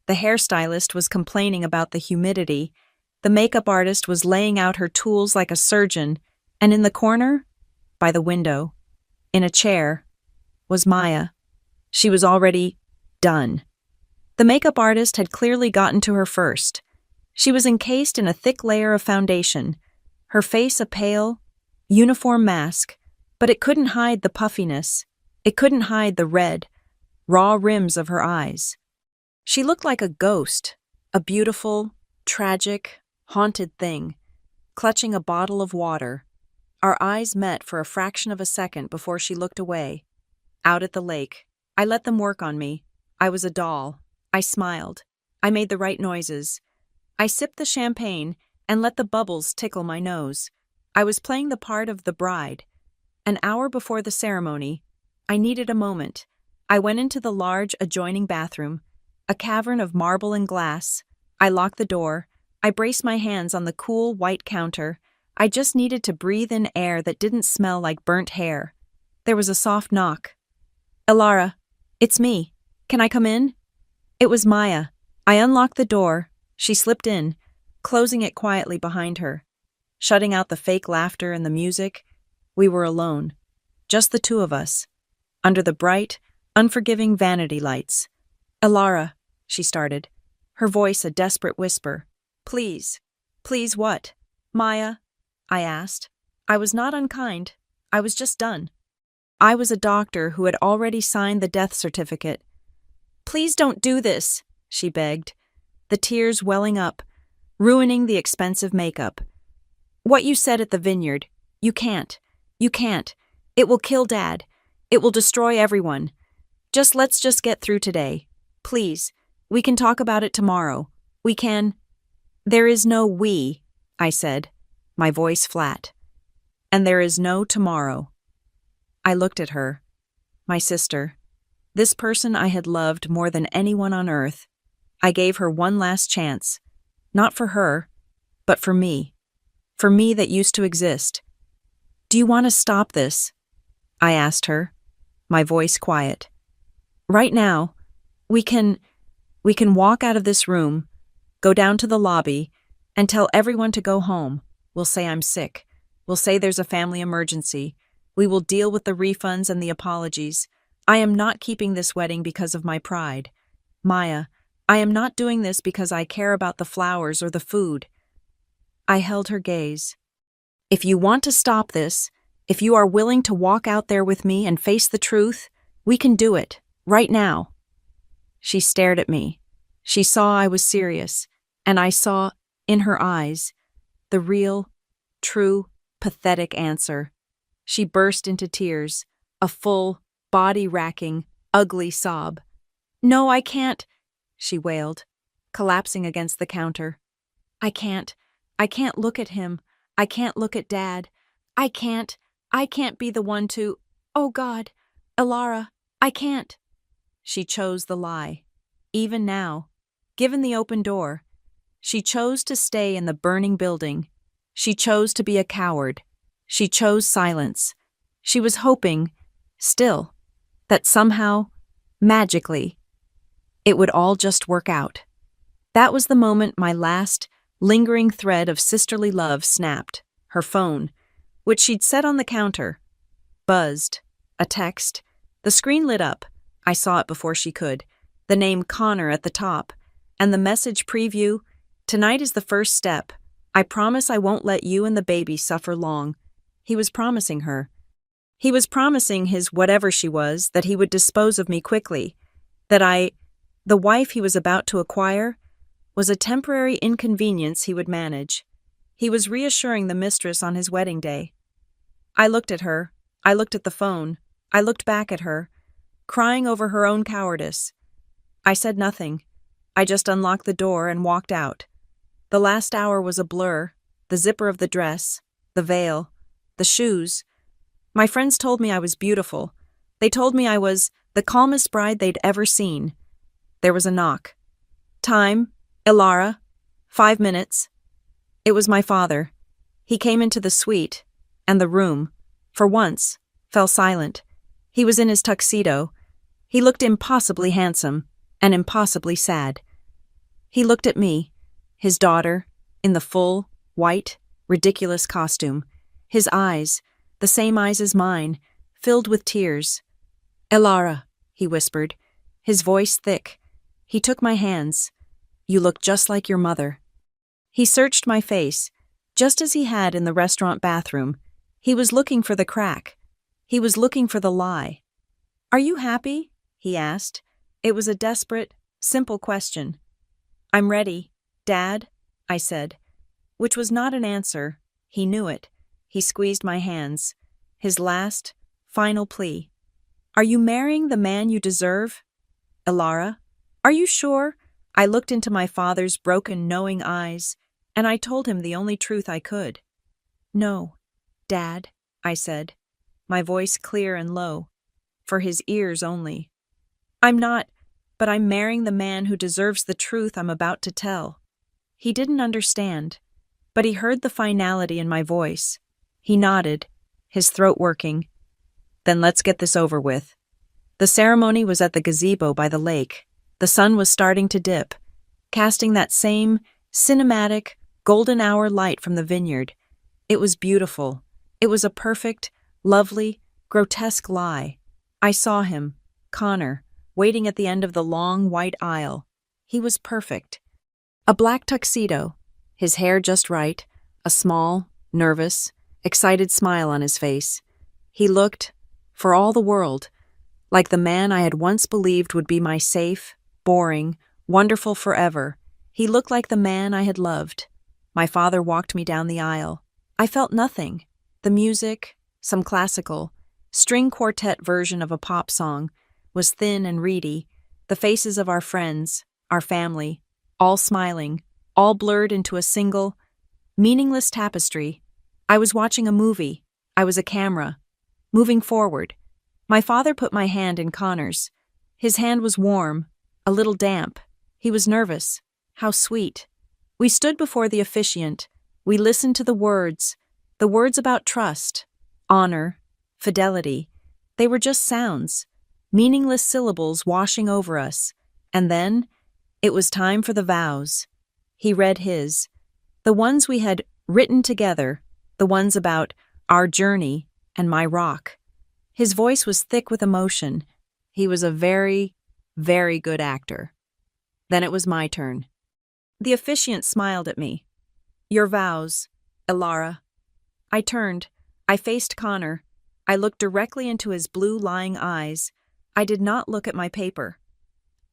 A: The hairstylist was complaining about the humidity, the makeup artist was laying out her tools like a surgeon, and in the corner, by the window, in a chair, was Maya. She was already done. The makeup artist had clearly gotten to her first. She was encased in a thick layer of foundation, her face a pale, uniform mask, but it couldn't hide the puffiness. It couldn't hide the red, raw rims of her eyes. She looked like a ghost, a beautiful, tragic, haunted thing, clutching a bottle of water. Our eyes met for a fraction of a second before she looked away. Out at the lake, I let them work on me. I was a doll. I smiled. I made the right noises. I sipped the champagne and let the bubbles tickle my nose. I was playing the part of the bride. An hour before the ceremony, I needed a moment. I went into the large adjoining bathroom, a cavern of marble and glass. I locked the door. I braced my hands on the cool white counter. I just needed to breathe in air that didn't smell like burnt hair. There was a soft knock. "Elara, it's me. Can I come in?" It was Maya. I unlocked the door. She slipped in, closing it quietly behind her. Shutting out the fake laughter and the music, we were alone. Just the two of us, under the bright, unforgiving vanity lights. "Elara," she started, her voice a desperate whisper. "Please." "Please what?" "Maya," I asked. I was not unkind. I was just done. I was a doctor who had already signed the death certificate. "Please don't do this," she begged, the tears welling up, ruining the expensive makeup. "What you said at the vineyard, you can't. You can't. It will kill Dad. It will destroy everyone. Let's just get through today. Please, we can talk about it tomorrow. We can—" "There is no we," I said, my voice flat. "And there is no tomorrow." I looked at her, my sister, this person I had loved more than anyone on earth. I gave her one last chance, not for her, but for me that used to exist. "Do you want to stop this?" I asked her, my voice quiet. "Right now, we can walk out of this room, go down to the lobby, and tell everyone to go home. We'll say I'm sick. We'll say there's a family emergency. We will deal with the refunds and the apologies. I am not keeping this wedding because of my pride. Maya, I am not doing this because I care about the flowers or the food." I held her gaze. "If you want to stop this, if you are willing to walk out there with me and face the truth, we can do it, right now." She stared at me. She saw I was serious, and I saw, in her eyes, the real, true, pathetic answer. She burst into tears, a full, body-racking, ugly sob. "No, I can't," she wailed, collapsing against the counter. I can't look at him. I can't look at Dad. I can't be the one to— Oh God, Elara, I can't." She chose the lie. Even now, given the open door, she chose to stay in the burning building. She chose to be a coward. She chose silence. She was hoping, still, that somehow, magically, it would all just work out. That was the moment my last, lingering thread of sisterly love snapped. Her phone, which she'd set on the counter, buzzed. A text. The screen lit up. I saw it before she could. The name Connor at the top, and the message preview: "Tonight is the first step. I promise I won't let you and the baby suffer long." He was promising her. He was promising his whatever she was that he would dispose of me quickly, that the wife he was about to acquire, was a temporary inconvenience he would manage. He was reassuring the mistress on his wedding day. I looked at her. I looked at the phone. I looked back at her, crying over her own cowardice. I said nothing. I just unlocked the door and walked out. The last hour was a blur. The zipper of the dress, the veil, the shoes. My friends told me I was beautiful. They told me I was the calmest bride they'd ever seen. There was a knock. Time, Ilara, 5 minutes. It was my father. He came into the suite, and the room, for once, fell silent. He was in his tuxedo. He looked impossibly handsome and impossibly sad. He looked at me, his daughter, in the full, white, ridiculous costume. His eyes, the same eyes as mine, filled with tears. "Ilara," he whispered, his voice thick. He took my hands. "You look just like your mother." He searched my face, just as he had in the restaurant bathroom. He was looking for the crack. He was looking for the lie. "Are you happy?" he asked. It was a desperate, simple question. "I'm ready, Dad," I said, which was not an answer. He knew it. He squeezed my hands. His last, final plea. "Are you marrying the man you deserve? Ilara, are you sure?" I looked into my father's broken, knowing eyes, and I told him the only truth I could. "No, Dad," I said, my voice clear and low, for his ears only. "I'm not, but I'm marrying the man who deserves the truth I'm about to tell." He didn't understand, but he heard the finality in my voice. He nodded, his throat working. "Then let's get this over with." The ceremony was at the gazebo by the lake. The sun was starting to dip, casting that same cinematic, golden hour light from the vineyard. It was beautiful. It was a perfect, lovely, grotesque lie. I saw him, Connor, waiting at the end of the long, white aisle. He was perfect. A black tuxedo, his hair just right, a small, nervous, excited smile on his face. He looked, for all the world, like the man I had once believed would be my safe, boring, wonderful forever. He looked like the man I had loved. My father walked me down the aisle. I felt nothing. The music, some classical, string quartet version of a pop song, was thin and reedy. The faces of our friends, our family, all smiling, all blurred into a single, meaningless tapestry. I was watching a movie. I was a camera, moving forward. My father put my hand in Connor's. His hand was warm, a little damp. He was nervous. How sweet. We stood before the officiant. We listened to the words about trust, honor, fidelity. They were just sounds, meaningless syllables washing over us. And then, it was time for the vows. He read his, the ones we had written together, the ones about our journey and my rock. His voice was thick with emotion. He was a very, very good actor. Then it was my turn. The officiant smiled at me. "Your vows, Ilara." I turned. I faced Connor. I looked directly into his blue, lying eyes. I did not look at my paper.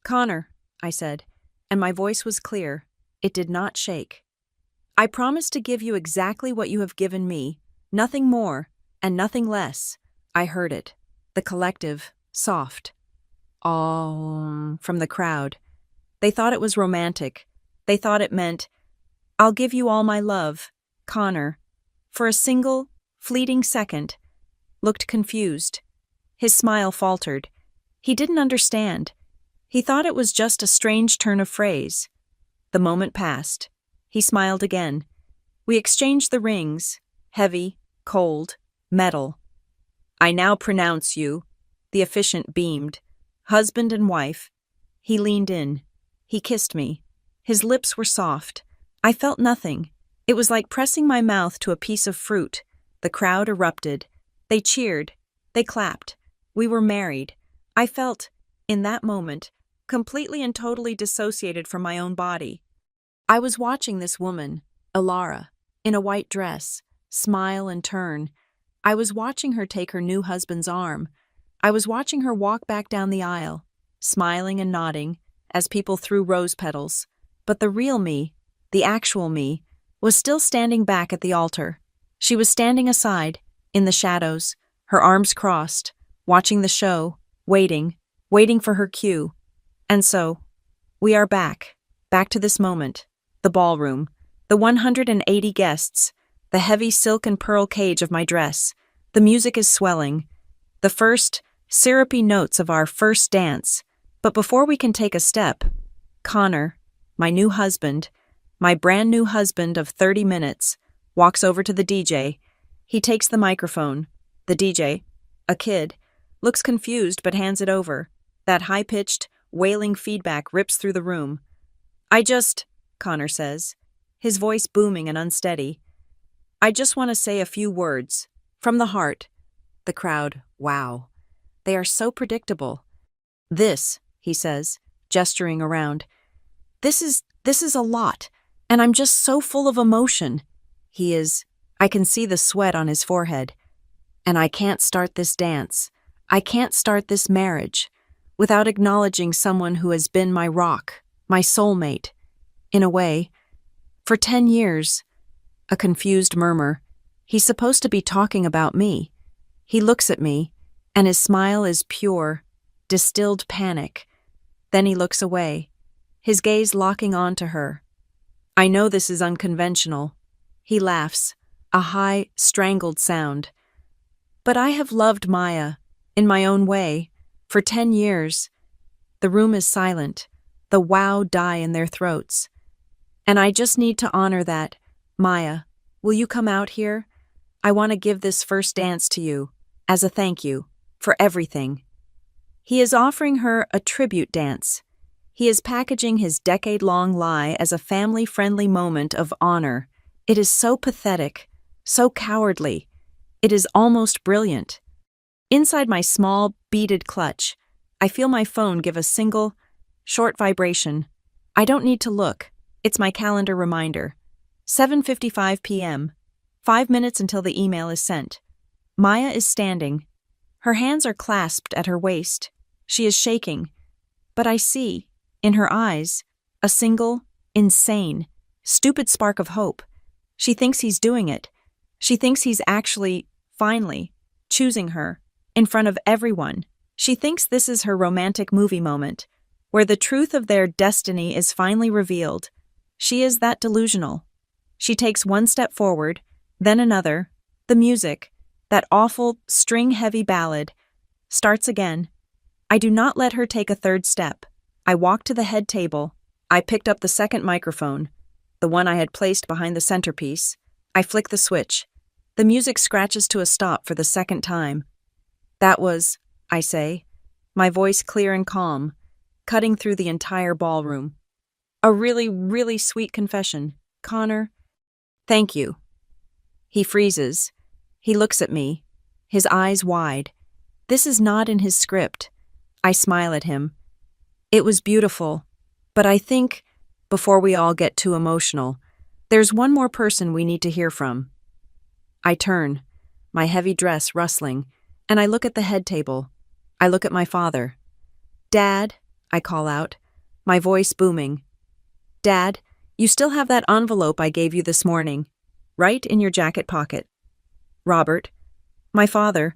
A: "Connor," I said, and my voice was clear. It did not shake. "I promise to give you exactly what you have given me, nothing more and nothing less." I heard it, the collective, soft. "All," from the crowd. They thought it was romantic. They thought it meant, "I'll give you all my love." Connor, for a single, fleeting second, looked confused. His smile faltered. He didn't understand. He thought it was just a strange turn of phrase. The moment passed. He smiled again. We exchanged the rings, heavy, cold, metal. "I now pronounce you," the officiant beamed, "husband and wife." He leaned in. He kissed me. His lips were soft. I felt nothing. It was like pressing my mouth to a piece of fruit. The crowd erupted. They cheered. They clapped. We were married. I felt, in that moment, completely and totally dissociated from my own body. I was watching this woman, Ilara, in a white dress, smile and turn. I was watching her take her new husband's arm. I was watching her walk back down the aisle, smiling and nodding, as people threw rose petals. But the real me, the actual me, was still standing back at the altar. She was standing aside, in the shadows, her arms crossed, watching the show, waiting for her cue. And so, we are back to this moment, the ballroom, the 180 guests, the heavy silk and pearl cage of my dress. The music is swelling, the first syrupy notes of our first dance. But before we can take a step, Connor, my new husband, my brand new husband of 30 minutes, walks over to the DJ. He takes the microphone. The DJ, a kid, looks confused but hands it over. That high-pitched, wailing feedback rips through the room. Connor says, his voice booming and unsteady. I just want to say a few words. From the heart. The crowd, wow. They are so predictable. This, he says, gesturing around. This is a lot, and I'm just so full of emotion. I can see the sweat on his forehead. And I can't start this dance. I can't start this marriage without acknowledging someone who has been my rock, my soulmate. In a way, for 10 years, a confused murmur. He's supposed to be talking about me. He looks at me, and his smile is pure, distilled panic. Then he looks away, his gaze locking on to her. I know this is unconventional. He laughs, a high, strangled sound. But I have loved Maya, in my own way, for 10 years. The room is silent, the wow die in their throats. And I just need to honor that. Maya, will you come out here? I want to give this first dance to you, as a thank you, for everything. He is offering her a tribute dance. He is packaging his decade-long lie as a family-friendly moment of honor. It is so pathetic, so cowardly. It is almost brilliant. Inside my small, beaded clutch, I feel my phone give a single, short vibration. I don't need to look. It's my calendar reminder. 7:55 p.m. 5 minutes until the email is sent. Maya is standing. Her hands are clasped at her waist. She is shaking. But I see, in her eyes, a single, insane, stupid spark of hope. She thinks he's doing it. She thinks he's actually, finally, choosing her, in front of everyone. She thinks this is her romantic movie moment, where the truth of their destiny is finally revealed. She is that delusional. She takes one step forward, then another. The music, that awful, string-heavy ballad, starts again. I do not let her take a third step. I walk to the head table. I picked up the second microphone, the one I had placed behind the centerpiece. I flick the switch. The music scratches to a stop for the second time. That was, I say, my voice clear and calm, cutting through the entire ballroom. A really, really sweet confession. Connor, thank you. He freezes. He looks at me, his eyes wide. This is not in his script. I smile at him. It was beautiful, but I think, before we all get too emotional, there's one more person we need to hear from. I turn, my heavy dress rustling, and I look at the head table. I look at my father. Dad, I call out, my voice booming. Dad, you still have that envelope I gave you this morning, right in your jacket pocket. Robert, my father,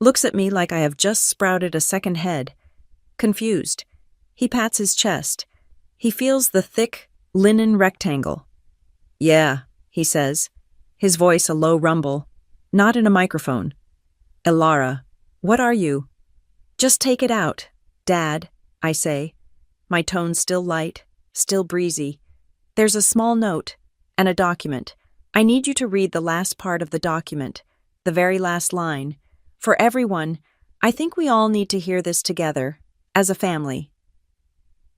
A: looks at me like I have just sprouted a second head. Confused, he pats his chest. He feels the thick, linen rectangle. Yeah, he says, his voice a low rumble, not in a microphone. Elara, what are you? Just take it out, Dad, I say, my tone still light, still breezy. There's a small note and a document. I need you to read the last part of the document, the very last line. For everyone, I think we all need to hear this together, as a family.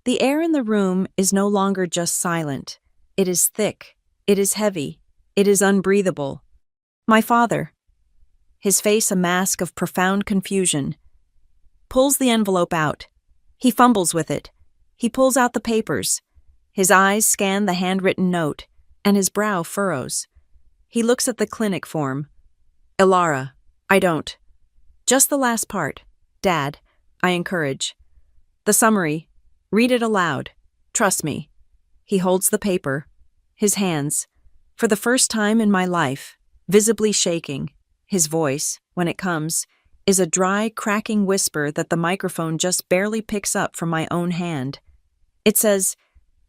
A: The air in the room is no longer just silent. It is thick. It is heavy. It is unbreathable. My father, his face a mask of profound confusion, pulls the envelope out. He fumbles with it. He pulls out the papers. His eyes scan the handwritten note, and his brow furrows. He looks at the clinic form. Elara, I don't. Just the last part. Dad, I encourage. The summary. Read it aloud. Trust me. He holds the paper. His hands, for the first time in my life, visibly shaking. His voice, when it comes, is a dry, cracking whisper that the microphone just barely picks up from my own hand. It says,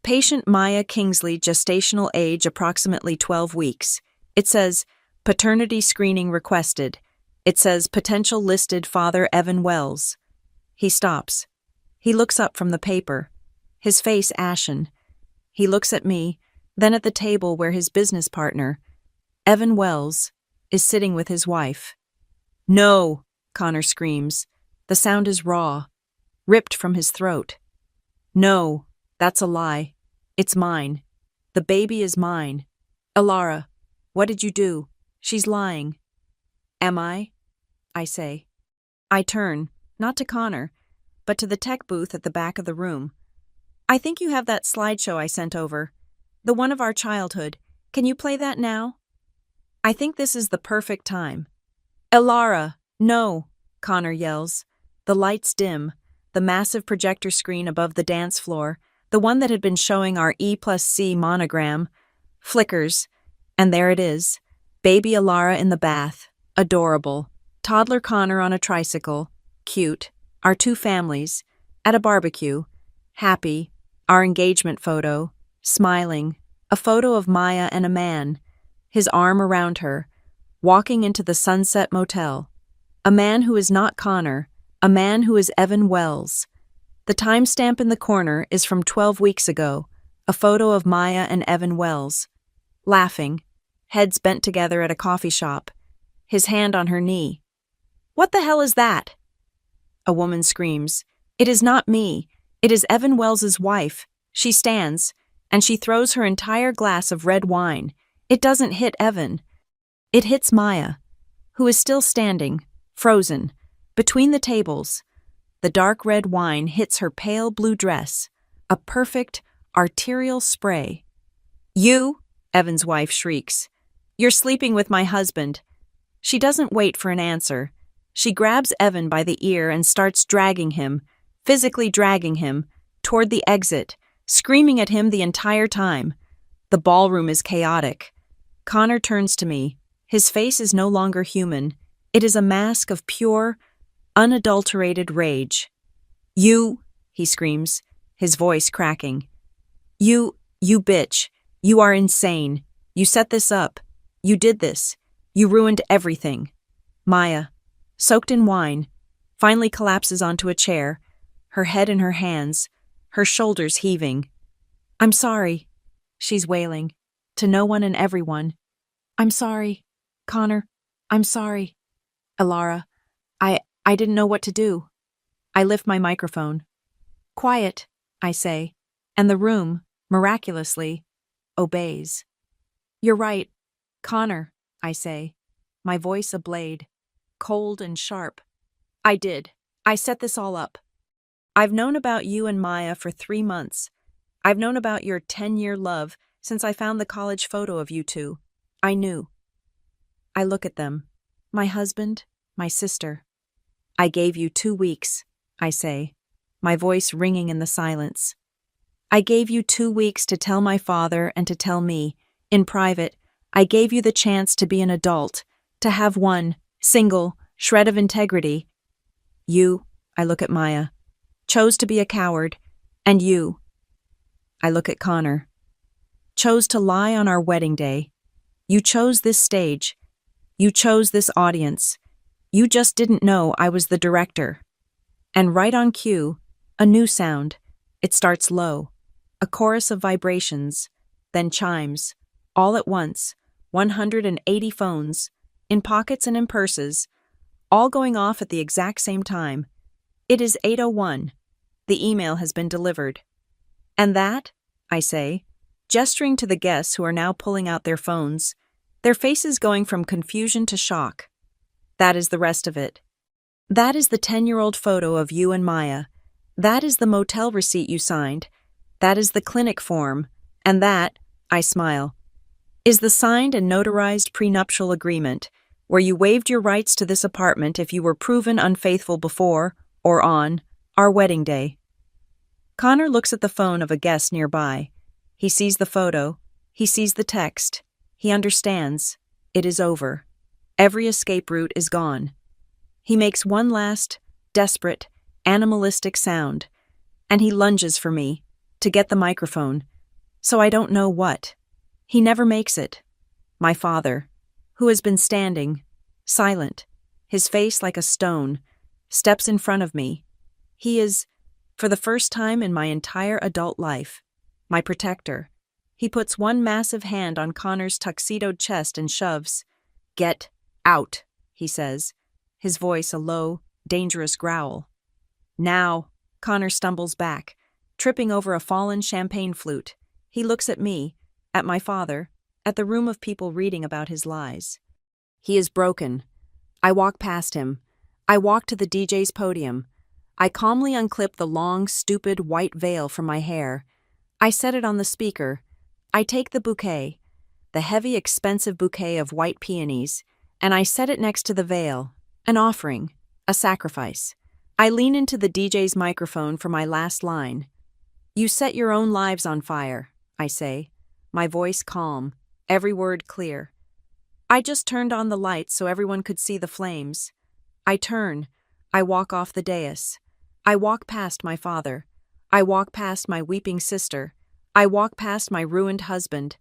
A: "Patient Maya Kingsley, gestational age approximately 12 weeks. It says, paternity screening requested. It says, potential listed father Evan Wells." He stops. He looks up from the paper, his face ashen. He looks at me, then at the table where his business partner, Evan Wells, is sitting with his wife. "No!" Connor screams. The sound is raw, ripped from his throat. "No, that's a lie. It's mine. The baby is mine. Alara, what did you do? She's lying." "Am I?" I say. I turn, not to Connor, but to the tech booth at the back of the room. "I think you have that slideshow I sent over. The one of our childhood. Can you play that now?" I think this is the perfect time. "Alara, no!" Connor yells. The lights dim. The massive projector screen above the dance floor, the one that had been showing our E+C monogram, flickers, and there it is. Baby Alara in the bath. Adorable. Toddler Connor on a tricycle. Cute. Our two families. At a barbecue. Happy. Our engagement photo. Smiling. A photo of Maya and a man, his arm around her, walking into the Sunset Motel. A man who is not Connor, a man who is Evan Wells. The timestamp in the corner is from 12 weeks ago, a photo of Maya and Evan Wells. Laughing, heads bent together at a coffee shop, his hand on her knee. "What the hell is that?" A woman screams. "It is not me. It is Evan Wells's wife." She stands, and she throws her entire glass of red wine. It doesn't hit Evan. It hits Maya, who is still standing, frozen, between the tables. The dark red wine hits her pale blue dress, a perfect, arterial spray. "You," Evan's wife shrieks. "You're sleeping with my husband." She doesn't wait for an answer. She grabs Evan by the ear and starts dragging him, physically dragging him, toward the exit, screaming at him the entire time. The ballroom is chaotic. Connor turns to me. His face is no longer human. It is a mask of pure, unadulterated rage. "You," he screams, his voice cracking. You bitch. You are insane. You set this up. You did this. You ruined everything." Maya, soaked in wine, finally collapses onto a chair, her head in her hands, her shoulders heaving. "I'm sorry," she's wailing, to no one and everyone. "I'm sorry, Connor. I'm sorry. Alara, I didn't know what to do." I lift my microphone. "Quiet," I say, and the room, miraculously, obeys. "You're right, Connor," I say, my voice a blade, cold and sharp. "I did. I set this all up. I've known about you and Maya for 3 months. I've known about your 10-year love since I found the college photo of you two. I knew." I look at them. My husband, my sister. "I gave you 2 weeks," I say, my voice ringing in the silence. "I gave you 2 weeks to tell my father and to tell me. In private, I gave you the chance to be an adult, to have one, single, shred of integrity. You," I look at Maya, "chose to be a coward, and you," I look at Connor, "chose to lie on our wedding day. You chose this stage. You chose this audience. You just didn't know I was the director." And right on cue, a new sound. It starts low, a chorus of vibrations, then chimes, all at once, 180 phones, in pockets and in purses, all going off at the exact same time. It is 8:01. The email has been delivered. "And that," I say, gesturing to the guests who are now pulling out their phones, their faces going from confusion to shock. "That is the rest of it. That is the 10-year-old photo of you and Maya. That is the motel receipt you signed. That is the clinic form. And that," I smile, "is the signed and notarized prenuptial agreement, where you waived your rights to this apartment if you were proven unfaithful before, or on, our wedding day." Connor looks at the phone of a guest nearby. He sees the photo. He sees the text. He understands. It is over. Every escape route is gone. He makes one last, desperate, animalistic sound, and he lunges for me, to get the microphone, so I don't know what. He never makes it. My father, who has been standing, silent, his face like a stone, steps in front of me. He is, for the first time in my entire adult life, my protector. He puts one massive hand on Connor's tuxedoed chest and shoves. "Get out," he says, his voice a low, dangerous growl. Now, Connor stumbles back, tripping over a fallen champagne flute. He looks at me, at my father, at the room of people reading about his lies. He is broken. I walk past him. I walk to the DJ's podium. I calmly unclip the long, stupid white veil from my hair. I set it on the speaker. I take the bouquet, the heavy, expensive bouquet of white peonies, and I set it next to the veil, an offering, a sacrifice. I lean into the DJ's microphone for my last line. "You set your own lives on fire," I say, my voice calm, every word clear. I just turned on the lights so everyone could see the flames. I turn. I walk off the dais. I walk past my father. I walk past my weeping sister. I walk past my ruined husband.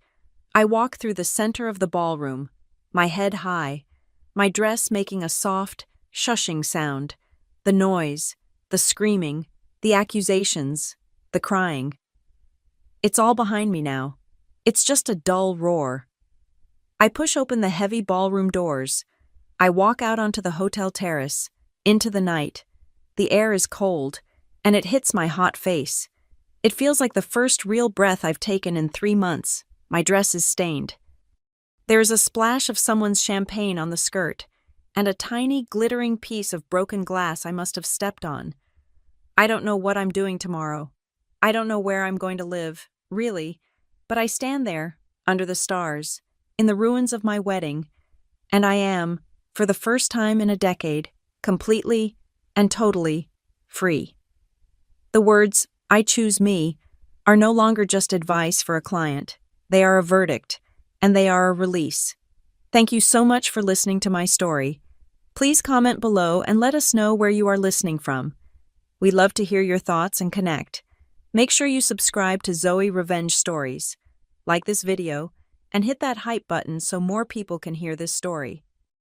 A: I walk through the center of the ballroom, my head high, my dress making a soft, shushing sound. The noise, the screaming, the accusations, the crying. It's all behind me now. It's just a dull roar. I push open the heavy ballroom doors. I walk out onto the hotel terrace, into the night. The air is cold, and it hits my hot face. It feels like the first real breath I've taken in 3 months. My dress is stained. There is a splash of someone's champagne on the skirt, and a tiny, glittering piece of broken glass I must have stepped on. I don't know what I'm doing tomorrow. I don't know where I'm going to live, really, but I stand there, under the stars, in the ruins of my wedding, and I am, for the first time in a decade, completely and totally free. The words, "I choose me," are no longer just advice for a client. They are a verdict, and they are a release. Thank you so much for listening to my story. Please comment below and let us know where you are listening from. We love to hear your thoughts and connect. Make sure you subscribe to Zoe Revenge Stories, like this video, and hit that hype button so more people can hear this story.